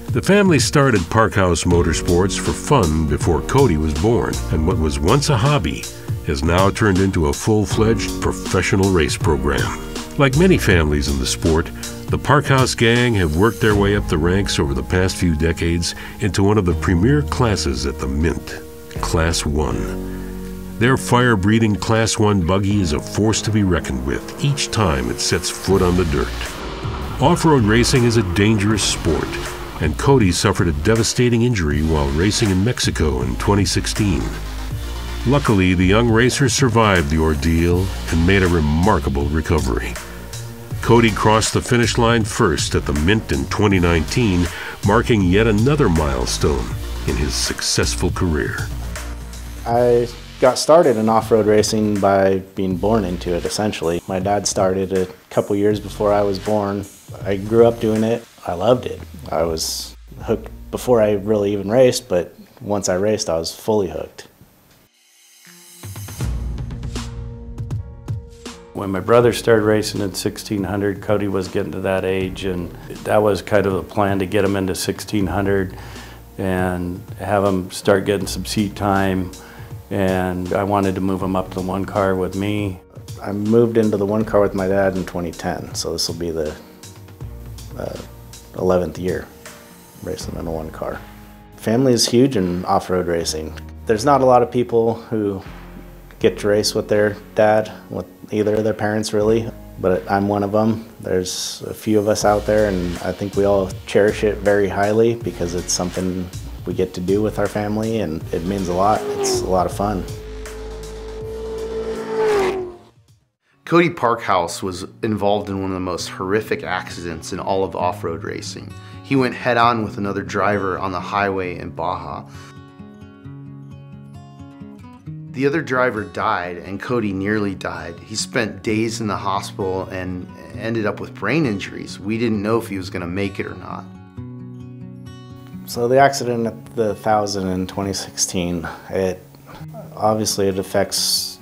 The family started Parkhaus Motorsports for fun before Cody was born, and what was once a hobby has now turned into a full-fledged professional race program. Like many families in the sport, The Parkhaus gang have worked their way up the ranks over the past few decades into one of the premier classes at the Mint, Class 1. Their fire-breathing Class 1 buggy is a force to be reckoned with each time it sets foot on the dirt. Off-road racing is a dangerous sport, and Cody suffered a devastating injury while racing in Mexico in 2016. Luckily, the young racer survived the ordeal and made a remarkable recovery. Cody crossed the finish line first at the Mint in 2019, marking yet another milestone in his successful career. I got started in off-road racing by being born into it, essentially. My dad started a couple years before I was born. I grew up doing it. I loved it. I was hooked before I really even raced, but once I raced, I was fully hooked. When my brother started racing in 1600, Cody was getting to that age, and that was kind of the plan, to get him into 1600 and have him start getting some seat time. And I wanted to move him up to the one car with me. I moved into the one car with my dad in 2010, so this will be the 11th year racing in a one car. Family is huge in off-road racing. There's not a lot of people who get to race with their dad, with either of their parents really, but I'm one of them. There's a few of us out there, and I think we all cherish it very highly because it's something we get to do with our family, and it means a lot. It's a lot of fun. Cody Parkhaus was involved in one of the most horrific accidents in all of off-road racing. He went head-on with another driver on the highway in Baja. The other driver died, and Cody nearly died. He spent days in the hospital and ended up with brain injuries. We didn't know if he was going to make it or not. So the accident at the 1000 in 2016, obviously it affects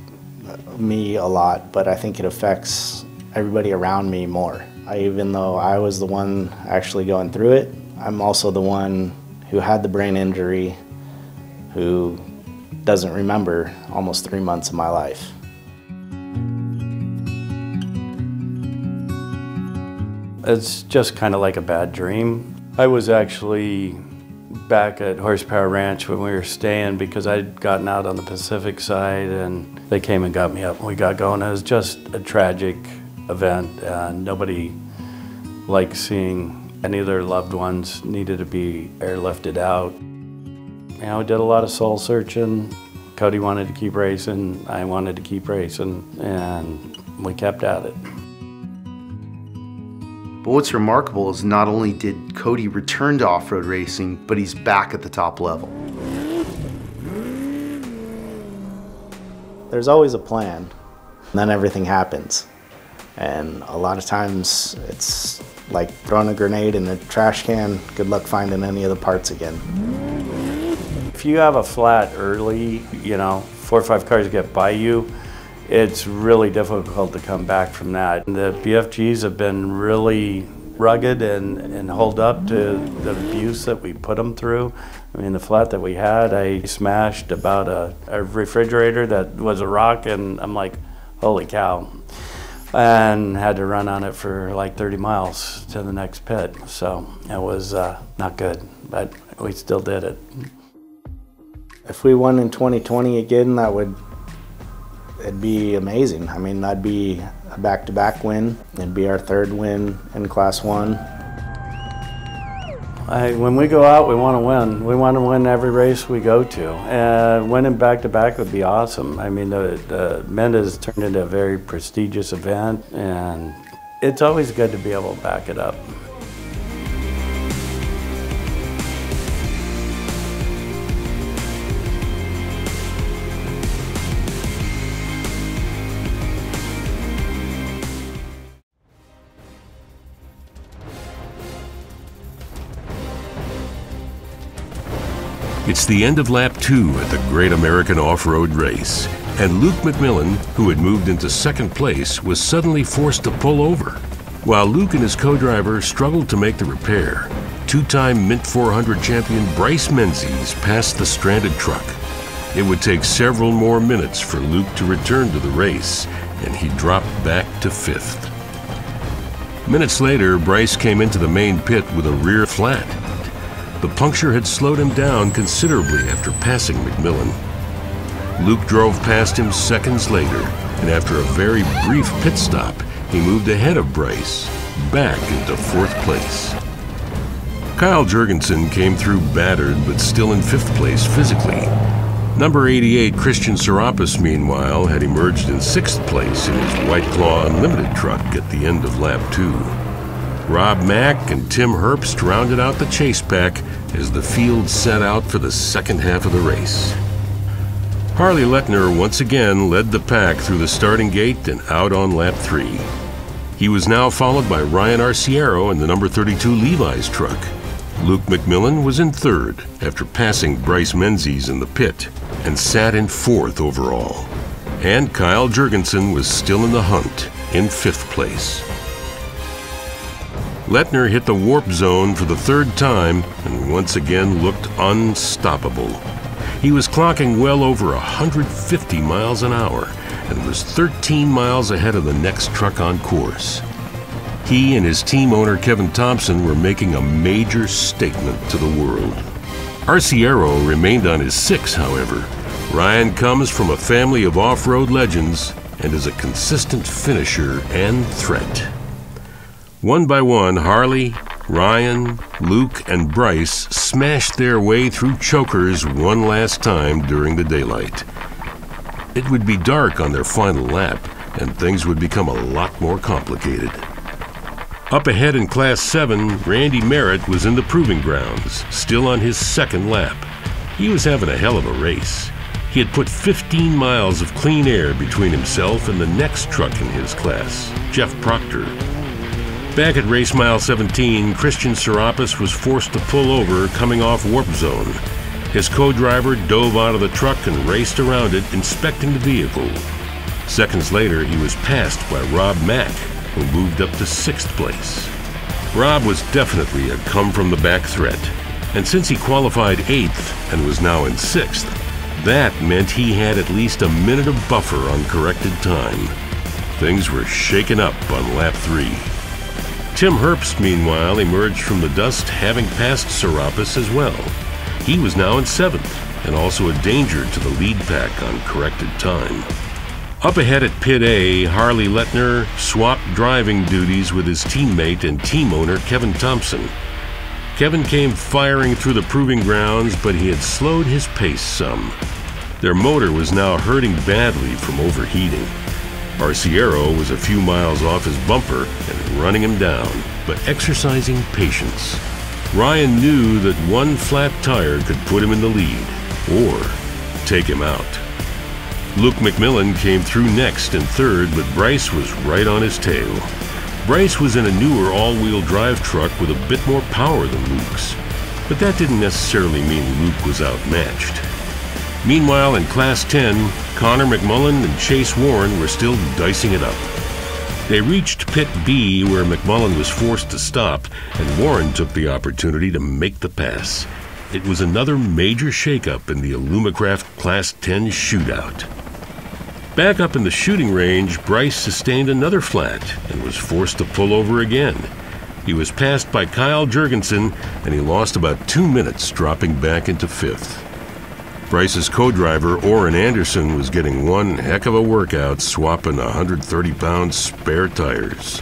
me a lot, but I think it affects everybody around me more. Even though I was the one actually going through it, I'm also the one who had the brain injury, who doesn't remember almost 3 months of my life. It's just kind of like a bad dream. I was actually back at Horsepower Ranch when we were staying because I'd gotten out on the Pacific side, and they came and got me up and we got going. It was just a tragic event, and nobody liked seeing any of their loved ones needed to be airlifted out. You know, we did a lot of soul searching. Cody wanted to keep racing, I wanted to keep racing, and we kept at it. But what's remarkable is not only did Cody return to off-road racing, but he's back at the top level. There's always a plan, and then everything happens. And a lot of times it's like throwing a grenade in a trash can. Good luck finding any of the parts again. If you have a flat early, 4 or 5 cars get by you, it's really difficult to come back from that. The BFGs have been really rugged and hold up to the abuse that we put them through. I mean, the flat that we had, I smashed about a refrigerator that was a rock, and I'm like, holy cow. And had to run on it for like 30 miles to the next pit. So it was not good, but we still did it. If we won in 2020 again, it'd be amazing. I mean, that'd be a back-to-back win. It'd be our 3rd win in Class 1. When we go out, we want to win. We want to win every race we go to. Winning back-to-back would be awesome. I mean, the Mint has turned into a very prestigious event, and it's always good to be able to back it up. It's the end of lap 2 at the Great American Off-Road Race, and Luke McMillan, who had moved into 2nd place, was suddenly forced to pull over. While Luke and his co-driver struggled to make the repair, 2-time Mint 400 champion Bryce Menzies passed the stranded truck. It would take several more minutes for Luke to return to the race, and he dropped back to 5th. Minutes later, Bryce came into the main pit with a rear flat. The puncture had slowed him down considerably after passing McMillan. Luke drove past him seconds later, and after a very brief pit stop, he moved ahead of Bryce, back into 4th place. Kyle Jurgensen came through battered but still in 5th place physically. Number 88 Christian Serapis, meanwhile, had emerged in 6th place in his White Claw Unlimited truck at the end of lap 2. Rob Mack and Tim Herps rounded out the chase pack as the field set out for the second half of the race. Harley Lettner once again led the pack through the starting gate and out on lap 3. He was now followed by Ryan Arciero in the number 32 Levi's truck. Luke McMillan was in 3rd after passing Bryce Menzies in the pit and sat in 4th overall. And Kyle Jurgensen was still in the hunt in 5th place. Lettner hit the warp zone for the 3rd time and once again looked unstoppable. He was clocking well over 150 miles an hour and was 13 miles ahead of the next truck on course. He and his team owner Kevin Thompson were making a major statement to the world. Arciero remained on his 6, however. Ryan comes from a family of off-road legends and is a consistent finisher and threat. One by one, Harley, Ryan, Luke, and Bryce smashed their way through chokers one last time during the daylight. It would be dark on their final lap, and things would become a lot more complicated. Up ahead in Class 7, Randy Merritt was in the proving grounds, still on his 2nd lap. He was having a hell of a race. He had put 15 miles of clean air between himself and the next truck in his class, Jeff Proctor. Back at race mile 17, Christian Serapis was forced to pull over coming off warp zone. His co-driver dove out of the truck and raced around it, inspecting the vehicle. Seconds later, he was passed by Rob Mack, who moved up to 6th place. Rob was definitely a come-from-the-back threat, and since he qualified 8th and was now in 6th, that meant he had at least a minute of buffer on corrected time. Things were shaken up on lap 3. Tim Herps, meanwhile, emerged from the dust, having passed Serapis as well. He was now in 7th, and also a danger to the lead pack on corrected time. Up ahead at Pit A, Harley Lettner swapped driving duties with his teammate and team owner Kevin Thompson. Kevin came firing through the proving grounds, but he had slowed his pace some. Their motor was now hurting badly from overheating. Arciero was a few miles off his bumper and running him down, but exercising patience. Ryan knew that one flat tire could put him in the lead, or take him out. Luke McMillan came through next in 3rd, but Bryce was right on his tail. Bryce was in a newer all-wheel drive truck with a bit more power than Luke's, but that didn't necessarily mean Luke was outmatched. Meanwhile, in Class 10, Connor McMullen and Chase Warren were still dicing it up. They reached Pit B, where McMullen was forced to stop, and Warren took the opportunity to make the pass. It was another major shakeup in the Alumacraft Class 10 shootout. Back up in the shooting range, Bryce sustained another flat and was forced to pull over again. He was passed by Kyle Jurgensen, and he lost about 2 minutes, dropping back into 5th. Bryce's co-driver, Orrin Anderson, was getting one heck of a workout swapping 130-pound spare tires.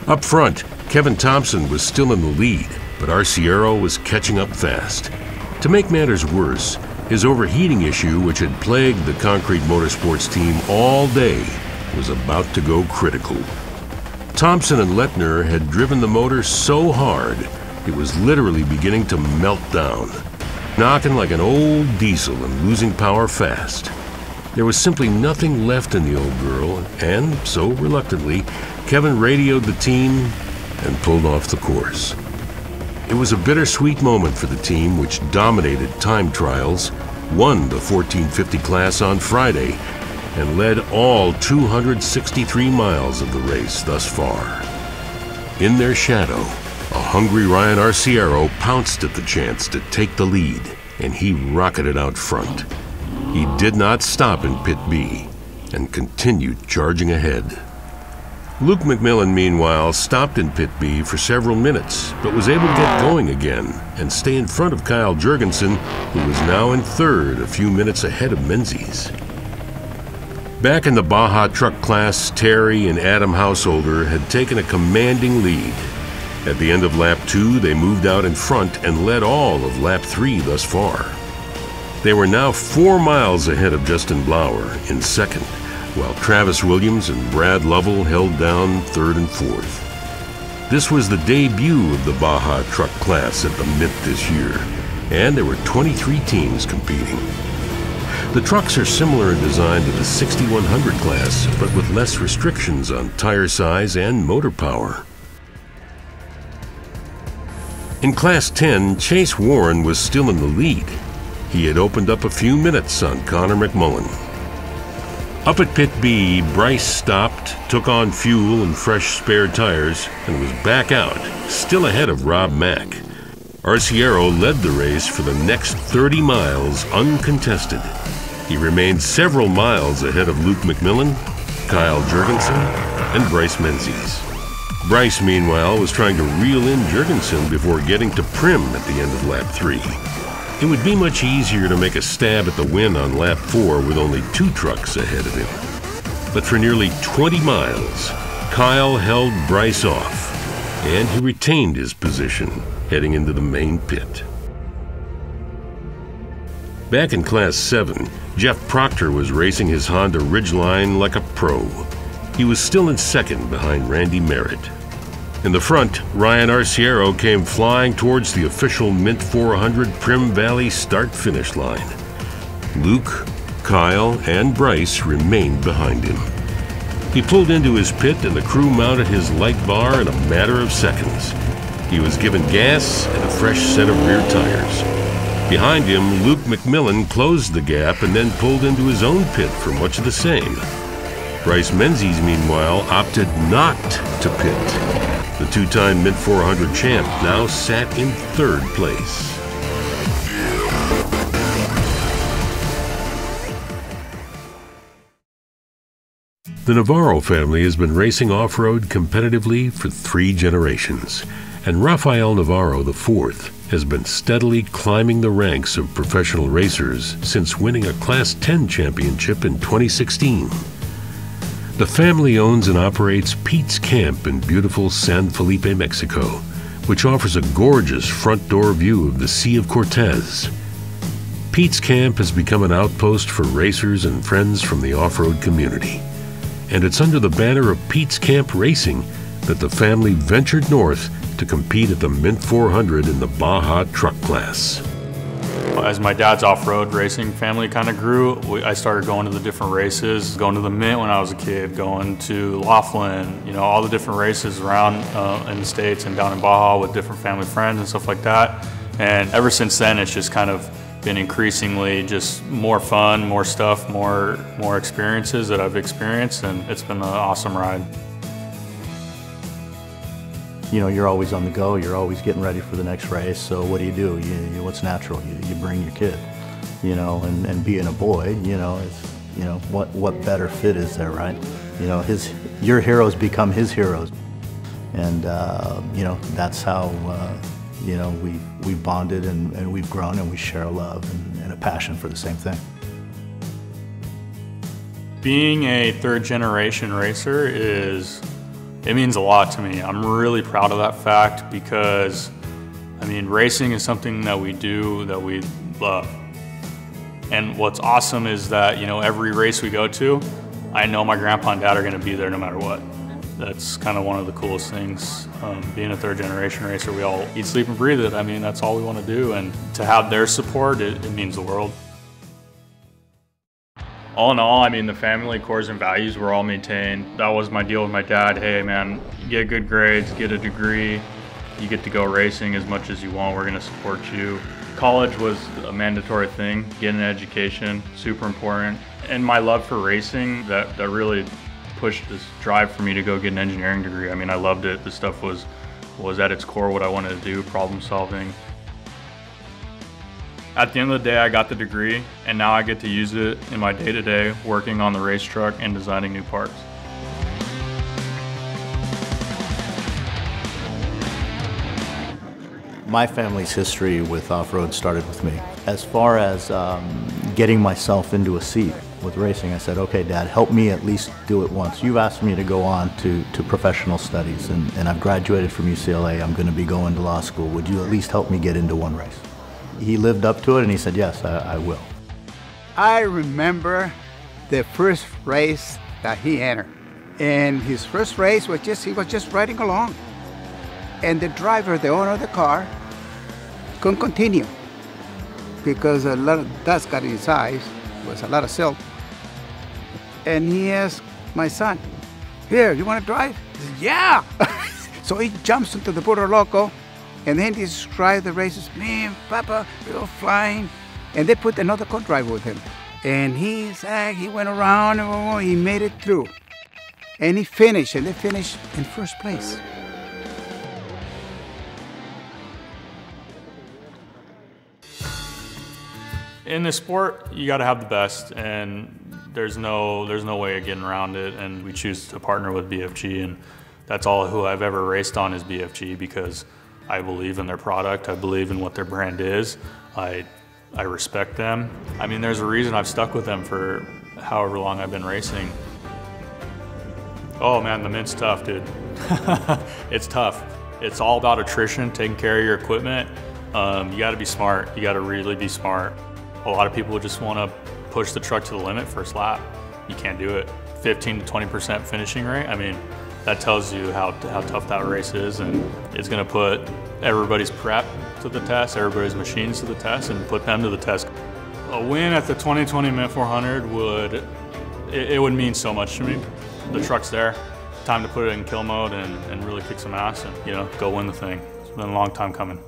Up front, Kevin Thompson was still in the lead, but Arciero was catching up fast. To make matters worse, his overheating issue, which had plagued the Concrete Motorsports team all day, was about to go critical. Thompson and Lettner had driven the motor so hard, it was literally beginning to melt down, knocking like an old diesel and losing power fast. There was simply nothing left in the old girl, and so reluctantly, Kevin radioed the team and pulled off the course. It was a bittersweet moment for the team, which dominated time trials, won the 1450 class on Friday, and led all 263 miles of the race thus far. In their shadow, a hungry Ryan Arciero pounced at the chance to take the lead, and he rocketed out front. He did not stop in Pit B and continued charging ahead. Luke McMillan, meanwhile, stopped in Pit B for several minutes, but was able to get going again and stay in front of Kyle Jurgensen, who was now in third, a few minutes ahead of Menzies. Back in the Baja truck class, Terry and Adam Householder had taken a commanding lead. At the end of lap 2, they moved out in front and led all of lap 3 thus far. They were now 4 miles ahead of Justin Blauer in second, while Travis Williams and Brad Lovell held down third and fourth. This was the debut of the Baja truck class at the Mint this year, and there were 23 teams competing. The trucks are similar in design to the 6100 class, but with less restrictions on tire size and motor power. In Class 10, Chase Warren was still in the lead. He had opened up a few minutes on Connor McMullen. Up at Pit B, Bryce stopped, took on fuel and fresh spare tires, and was back out, still ahead of Rob Mack. Arciero led the race for the next 30 miles uncontested. He remained several miles ahead of Luke McMillan, Kyle Jurgensen, and Bryce Menzies. Bryce, meanwhile, was trying to reel in Jurgensen before getting to Prim at the end of lap 3. It would be much easier to make a stab at the win on lap 4 with only 2 trucks ahead of him. But for nearly 20 miles, Kyle held Bryce off, and he retained his position heading into the main pit. Back in Class 7, Jeff Proctor was racing his Honda Ridgeline like a pro. He was still in second behind Randy Merritt. In the front, Ryan Arciero came flying towards the official Mint 400 Prim Valley start-finish line. Luke, Kyle, and Bryce remained behind him. He pulled into his pit and the crew mounted his light bar in a matter of seconds. He was given gas and a fresh set of rear tires. Behind him, Luke McMillan closed the gap and then pulled into his own pit for much of the same. Bryce Menzies, meanwhile, opted not to pit. The two-time Mint 400 champ now sat in third place. The Navarro family has been racing off-road competitively for 3 generations, and Rafael Navarro IV has been steadily climbing the ranks of professional racers since winning a Class 10 championship in 2016. The family owns and operates Pete's Camp in beautiful San Felipe, Mexico, which offers a gorgeous front door view of the Sea of Cortez. Pete's Camp has become an outpost for racers and friends from the off-road community, and it's under the banner of Pete's Camp Racing that the family ventured north to compete at the Mint 400 in the Baja truck class. As my dad's off-road racing family kind of grew, I started going to the different races, going to the Mint when I was a kid, going to Laughlin, all the different races around in the States and down in Baja with different family friends and stuff like that. And ever since then, it's just kind of been increasingly just more fun, more stuff, more experiences that I've experienced, and it's been an awesome ride. You're always on the go, you're always getting ready for the next race, so what do? What's natural? You bring your kid, and being a boy, what better fit is there, right? Your heroes become his heroes, and that's how we bonded and we've grown, and we share a love and a passion for the same thing. Being a third-generation racer it means a lot to me. I'm really proud of that fact because, racing is something that we do, that we love. And what's awesome is that, every race we go to, I know my grandpa and dad are gonna be there no matter what. That's kind of one of the coolest things. Being a third-generation racer, we all eat, sleep, and breathe it. That's all we want to do. And to have their support, it means the world. All in all, the family cores and values were all maintained. That was my deal with my dad. Hey man, get good grades, get a degree, you get to go racing as much as you want, we're gonna support you. College was a mandatory thing, getting an education, super important. And my love for racing, that really pushed this drive for me to go get an engineering degree. I loved it. This stuff was at its core what I wanted to do, problem solving. At the end of the day, I got the degree, and now I get to use it in my day-to-day, working on the race truck and designing new parts. My family's history with off-road started with me. As far as getting myself into a seat with racing, I said, okay, Dad, help me at least do it once. You've asked me to go on to professional studies, and I've graduated from UCLA. I'm going to be going to law school. Would you at least help me get into one race? He lived up to it, and he said, yes, I will. I remember the first race that he entered. And his first race was he was just riding along. And the driver, the owner of the car, couldn't continue because a lot of dust got in his eyes. It was a lot of silt. And he asked my son, here, you want to drive? He said, yeah! So he jumps into the Burro Loco, and then he described the races. Man, Papa, we were flying. And they put another co-driver with him. And he went around, and he made it through. And he finished, and they finished in first place. In this sport, you got to have the best, and there's no way of getting around it. And we choose to partner with BFG, and that's all who I've ever raced on is BFG because I believe in their product. I believe in what their brand is. I respect them. I mean, there's a reason I've stuck with them for however long I've been racing. Oh man, the Mint's tough, dude. It's tough. It's all about attrition, taking care of your equipment. You gotta be smart. You gotta really be smart. A lot of people just wanna push the truck to the limit first lap. You can't do it. 15 to 20% finishing rate, I mean, that tells you how tough that race is, and it's gonna put everybody's prep to the test, everybody's machines to the test, and put them to the test. A win at the 2020 Mint 400 would mean so much to me. The truck's there, time to put it in kill mode and really kick some ass and, you know, go win the thing. It's been a long time coming.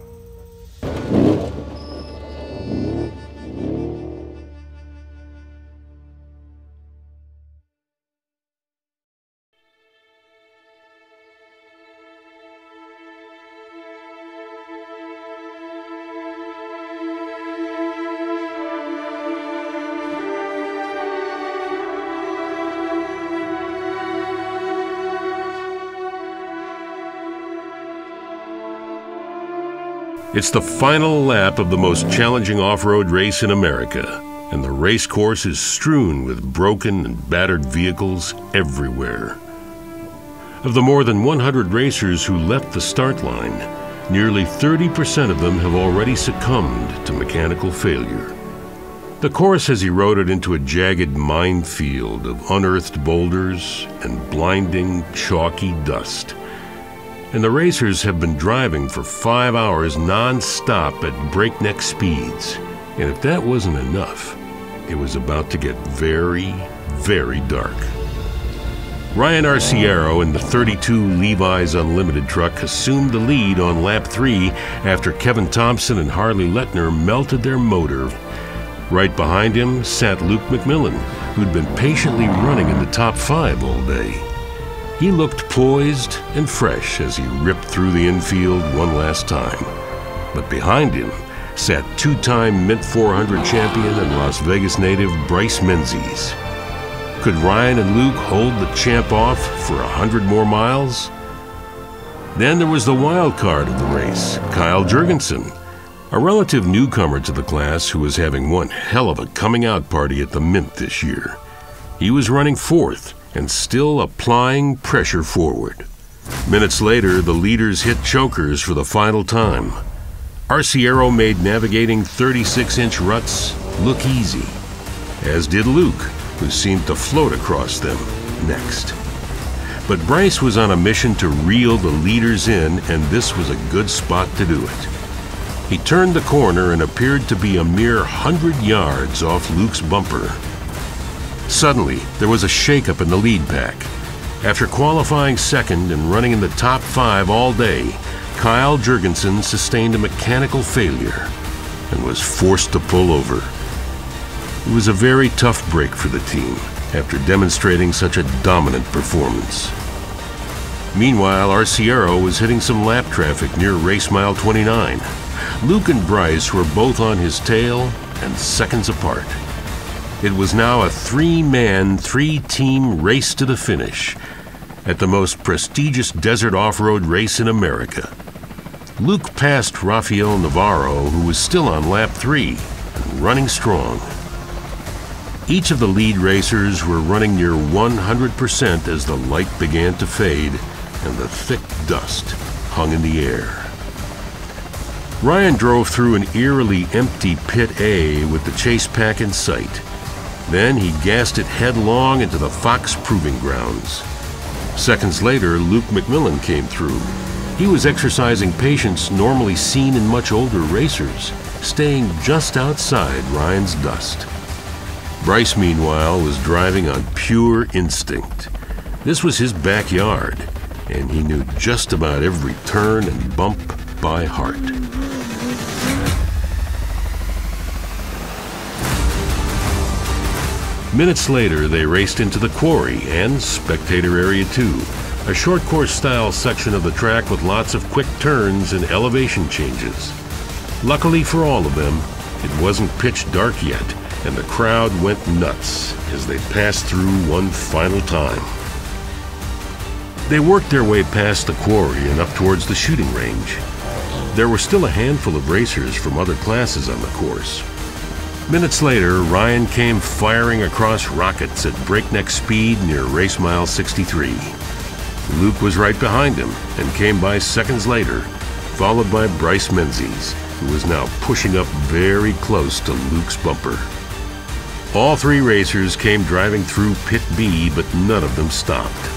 It's the final lap of the most challenging off-road race in America, and the race course is strewn with broken and battered vehicles everywhere. Of the more than 100 racers who left the start line, nearly 30% of them have already succumbed to mechanical failure. The course has eroded into a jagged minefield of unearthed boulders and blinding, chalky dust. And the racers have been driving for 5 hours non-stop at breakneck speeds. And if that wasn't enough, it was about to get very, very dark. Ryan Arciero in the 32 Levi's Unlimited truck assumed the lead on lap 3 after Kevin Thompson and Harley Lettner melted their motor. Right behind him sat Luke McMillan, who'd been patiently running in the top 5 all day. He looked poised and fresh as he ripped through the infield one last time. But behind him sat two-time Mint 400 champion and Las Vegas native Bryce Menzies. Could Ryan and Luke hold the champ off for 100 more miles? Then there was the wild card of the race, Kyle Jurgensen, a relative newcomer to the class who was having one hell of a coming-out party at the Mint this year. He was running 4th and still applying pressure forward. Minutes later, the leaders hit chokers for the final time. Arciero made navigating 36-inch ruts look easy, as did Luke, who seemed to float across them next. But Bryce was on a mission to reel the leaders in, and this was a good spot to do it. He turned the corner and appeared to be a mere 100 yards off Luke's bumper. Suddenly, there was a shakeup in the lead pack. After qualifying second and running in the top 5 all day, Kyle Jurgensen sustained a mechanical failure and was forced to pull over. It was a very tough break for the team after demonstrating such a dominant performance. Meanwhile, Arciero was hitting some lap traffic near race mile 29. Luke and Bryce were both on his tail and seconds apart. It was now a 3-man, 3-team race to the finish at the most prestigious desert off-road race in America. Luke passed Rafael Navarro, who was still on lap 3 and running strong. Each of the lead racers were running near 100% as the light began to fade and the thick dust hung in the air. Ryan drove through an eerily empty Pit A with the chase pack in sight. Then he gassed it headlong into the Fox Proving Grounds. Seconds later, Luke McMillan came through. He was exercising patience normally seen in much older racers, staying just outside Ryan's dust. Bryce, meanwhile, was driving on pure instinct. This was his backyard, and he knew just about every turn and bump by heart. Minutes later, they raced into the quarry and spectator area 2, a short course style section of the track with lots of quick turns and elevation changes. Luckily for all of them, it wasn't pitch dark yet, and the crowd went nuts as they passed through one final time. They worked their way past the quarry and up towards the shooting range. There were still a handful of racers from other classes on the course. Minutes later, Ryan came firing across rockets at breakneck speed near race mile 63. Luke was right behind him and came by seconds later, followed by Bryce Menzies, who was now pushing up very close to Luke's bumper. All 3 racers came driving through Pit B, but none of them stopped.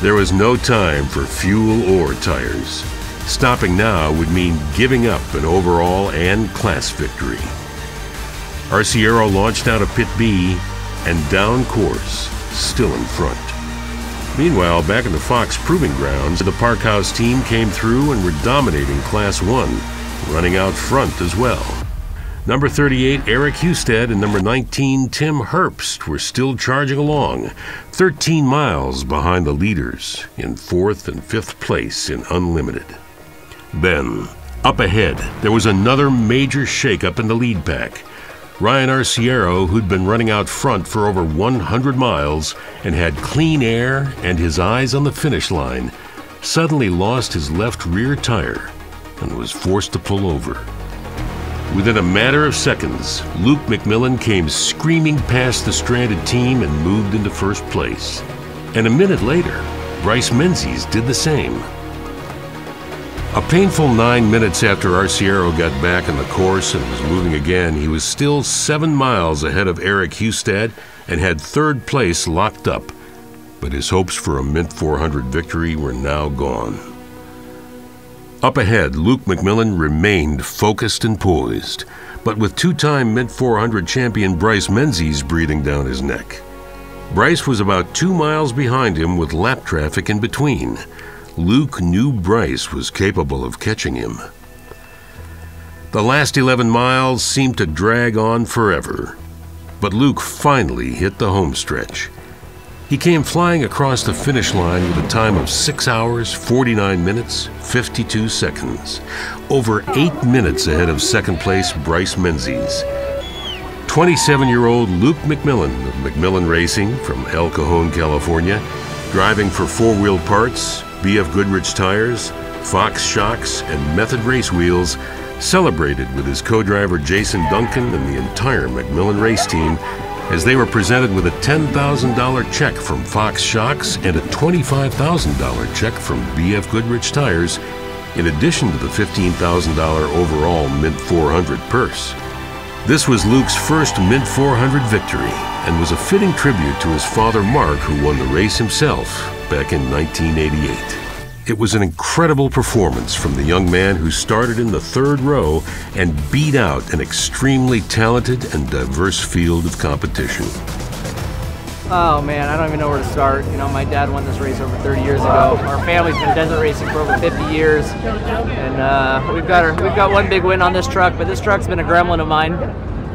There was no time for fuel or tires. Stopping now would mean giving up an overall and class victory. Arciero launched out of Pit B and down course, still in front. Meanwhile, back in the Fox Proving Grounds, the Parkhaus team came through and were dominating Class 1, running out front as well. Number 38, Eric Husted, and number 19, Tim Herps, were still charging along, 13 miles behind the leaders, in 4th and 5th place in Unlimited. Then, up ahead, there was another major shakeup in the lead pack. Ryan Arciero, who'd been running out front for over 100 miles and had clean air and his eyes on the finish line, suddenly lost his left rear tire and was forced to pull over. Within a matter of seconds, Luke McMillan came screaming past the stranded team and moved into first place. And a minute later, Bryce Menzies did the same. A painful 9 minutes after Arciero got back on the course and was moving again, he was still 7 miles ahead of Eric Husted and had 3rd place locked up. But his hopes for a Mint 400 victory were now gone. Up ahead, Luke McMillan remained focused and poised, but with 2-time Mint 400 champion Bryce Menzies breathing down his neck. Bryce was about 2 miles behind him with lap traffic in between. Luke knew Bryce was capable of catching him. The last 11 miles seemed to drag on forever, but Luke finally hit the home stretch. He came flying across the finish line with a time of 6 hours, 49 minutes, 52 seconds, over 8 minutes ahead of 2nd place Bryce Menzies. 27-year-old Luke McMillan of McMillan Racing from El Cajon, California, driving for 4-Wheel Parts, BFGoodrich tires, Fox shocks, and Method race wheels, celebrated with his co-driver Jason Duncan and the entire McMillan race team as they were presented with a $10,000 check from Fox shocks and a $25,000 check from BFGoodrich tires, in addition to the $15,000 overall Mint 400 purse. This was Luke's first Mint 400 victory and was a fitting tribute to his father Mark, who won the race himself back in 1988. It was an incredible performance from the young man who started in the 3rd row and beat out an extremely talented and diverse field of competition. Oh man, I don't even know where to start. You know, my dad won this race over 30 years ago. Our family's been desert racing for over 50 years, and we've got one big win on this truck. But this truck's been a gremlin of mine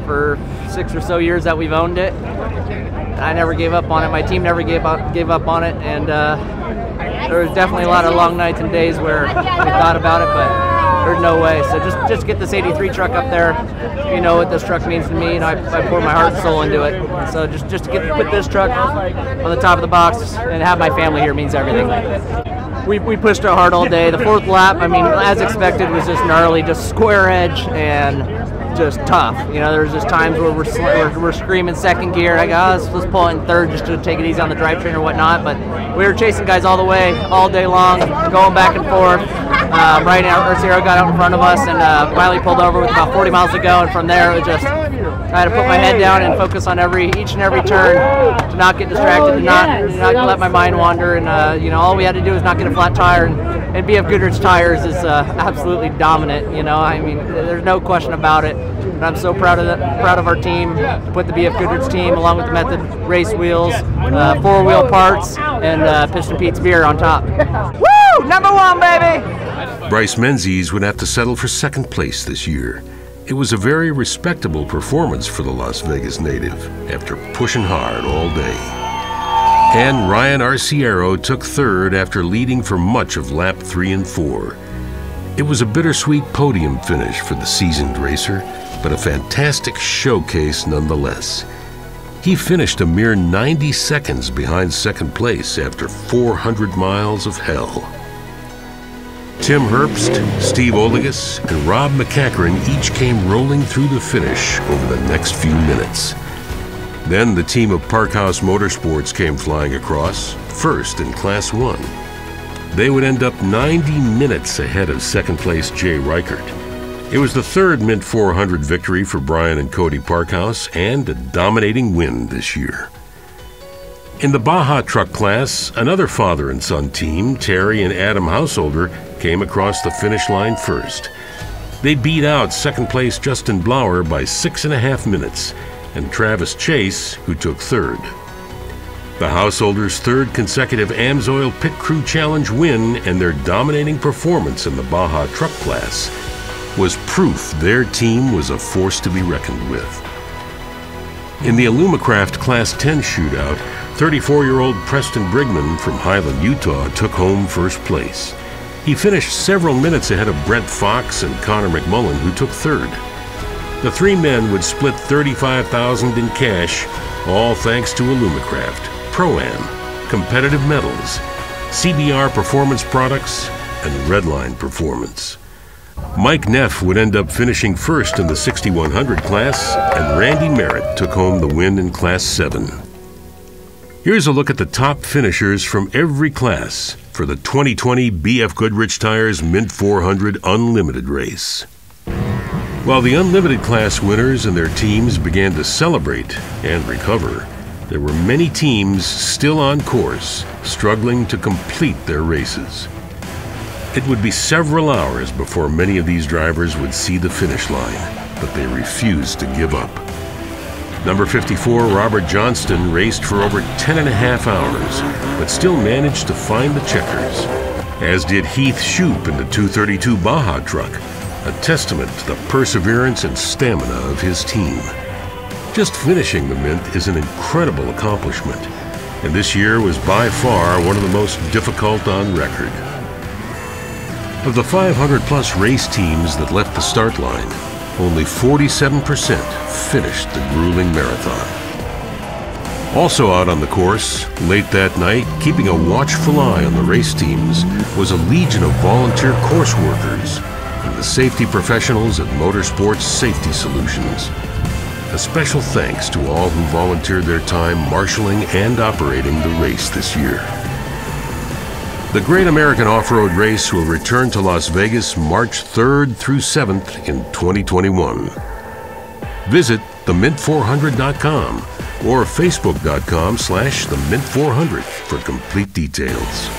for 6 or so years that we've owned it. I never gave up on it. My team never gave up on it, and there was definitely a lot of long nights and days where we thought about it, but there's no way. So just get this 83 truck up there. You know what this truck means to me, and I pour my heart and soul into it. And so just to put this truck on the top of the box and have my family here means everything. we pushed it hard all day. The 4th lap, I mean, as expected, was just gnarly, just square edge and just tough. You know, there's just times where we're screaming second gear. I go, let's pull it in 3rd just to take it easy on the drivetrain or whatnot. But we were chasing guys all the way, all day long, going back and forth. Right now, Arciero got out in front of us and finally pulled over with about 40 miles to go. And from there, it was just, I had to put my head down and focus on each and every turn to not get distracted, to not let my mind wander. And you know, all we had to do was not get a flat tire. And BFGoodrich tires is absolutely dominant. You know, I mean, there's no question about it. And I'm so proud of our team to put the BFGoodrich team along with the Method race wheels, 4-wheel parts, and Piston Pete's beer on top. Woo! Number 1, baby! Bryce Menzies would have to settle for 2nd place this year. It was a very respectable performance for the Las Vegas native after pushing hard all day. And Ryan Arciero took 3rd after leading for much of lap 3 and 4. It was a bittersweet podium finish for the seasoned racer, but a fantastic showcase nonetheless. He finished a mere 90 seconds behind 2nd place after 400 miles of hell. Tim Herps, Steve Olegas, and Rob McCachran each came rolling through the finish over the next few minutes. Then the team of Parkhaus Motorsports came flying across, 1st in Class 1. They would end up 90 minutes ahead of 2nd place Jay Reichert. It was the 3rd Mint 400 victory for Brian and Cody Parkhaus and a dominating win this year. In the Baja truck class, another father and son team, Terry and Adam Householder, came across the finish line 1st. They beat out 2nd place Justin Blauer by 6.5 minutes, and Travis Chase, who took 3rd. The Householders' 3rd consecutive AMSOIL Pit Crew Challenge win and their dominating performance in the Baja truck class was proof their team was a force to be reckoned with. In the Alumacraft Class 10 shootout, 34-year-old Preston Brigman from Highland, Utah took home 1st place. He finished several minutes ahead of Brent Fox and Connor McMullen, who took 3rd. The 3 men would split $35,000 in cash, all thanks to Alumacraft, Pro-Am, Competitive Metals, CBR Performance Products, and Redline Performance. Mike Neff would end up finishing 1st in the 6100 class, and Randy Merritt took home the win in Class 7. Here's a look at the top finishers from every class for the 2020 BFGoodrich Tires Mint 400 Unlimited race. While the Unlimited class winners and their teams began to celebrate and recover, there were many teams still on course, struggling to complete their races. It would be several hours before many of these drivers would see the finish line, but they refused to give up. Number 54, Robert Johnston, raced for over 10.5 hours, but still managed to find the checkers, as did Heath Shoup in the 232 Baja truck, a testament to the perseverance and stamina of his team. Just finishing the Mint is an incredible accomplishment, and this year was by far one of the most difficult on record. Of the 500-plus race teams that left the start line, only 47% finished the grueling marathon. Also out on the course, late that night, keeping a watchful eye on the race teams, was a legion of volunteer course workers and the safety professionals at Motorsports Safety Solutions. A special thanks to all who volunteered their time marshaling and operating the race this year. The Great American Off-Road Race will return to Las Vegas March 3rd through 7th in 2021. Visit themint400.com or facebook.com/themint400 for complete details.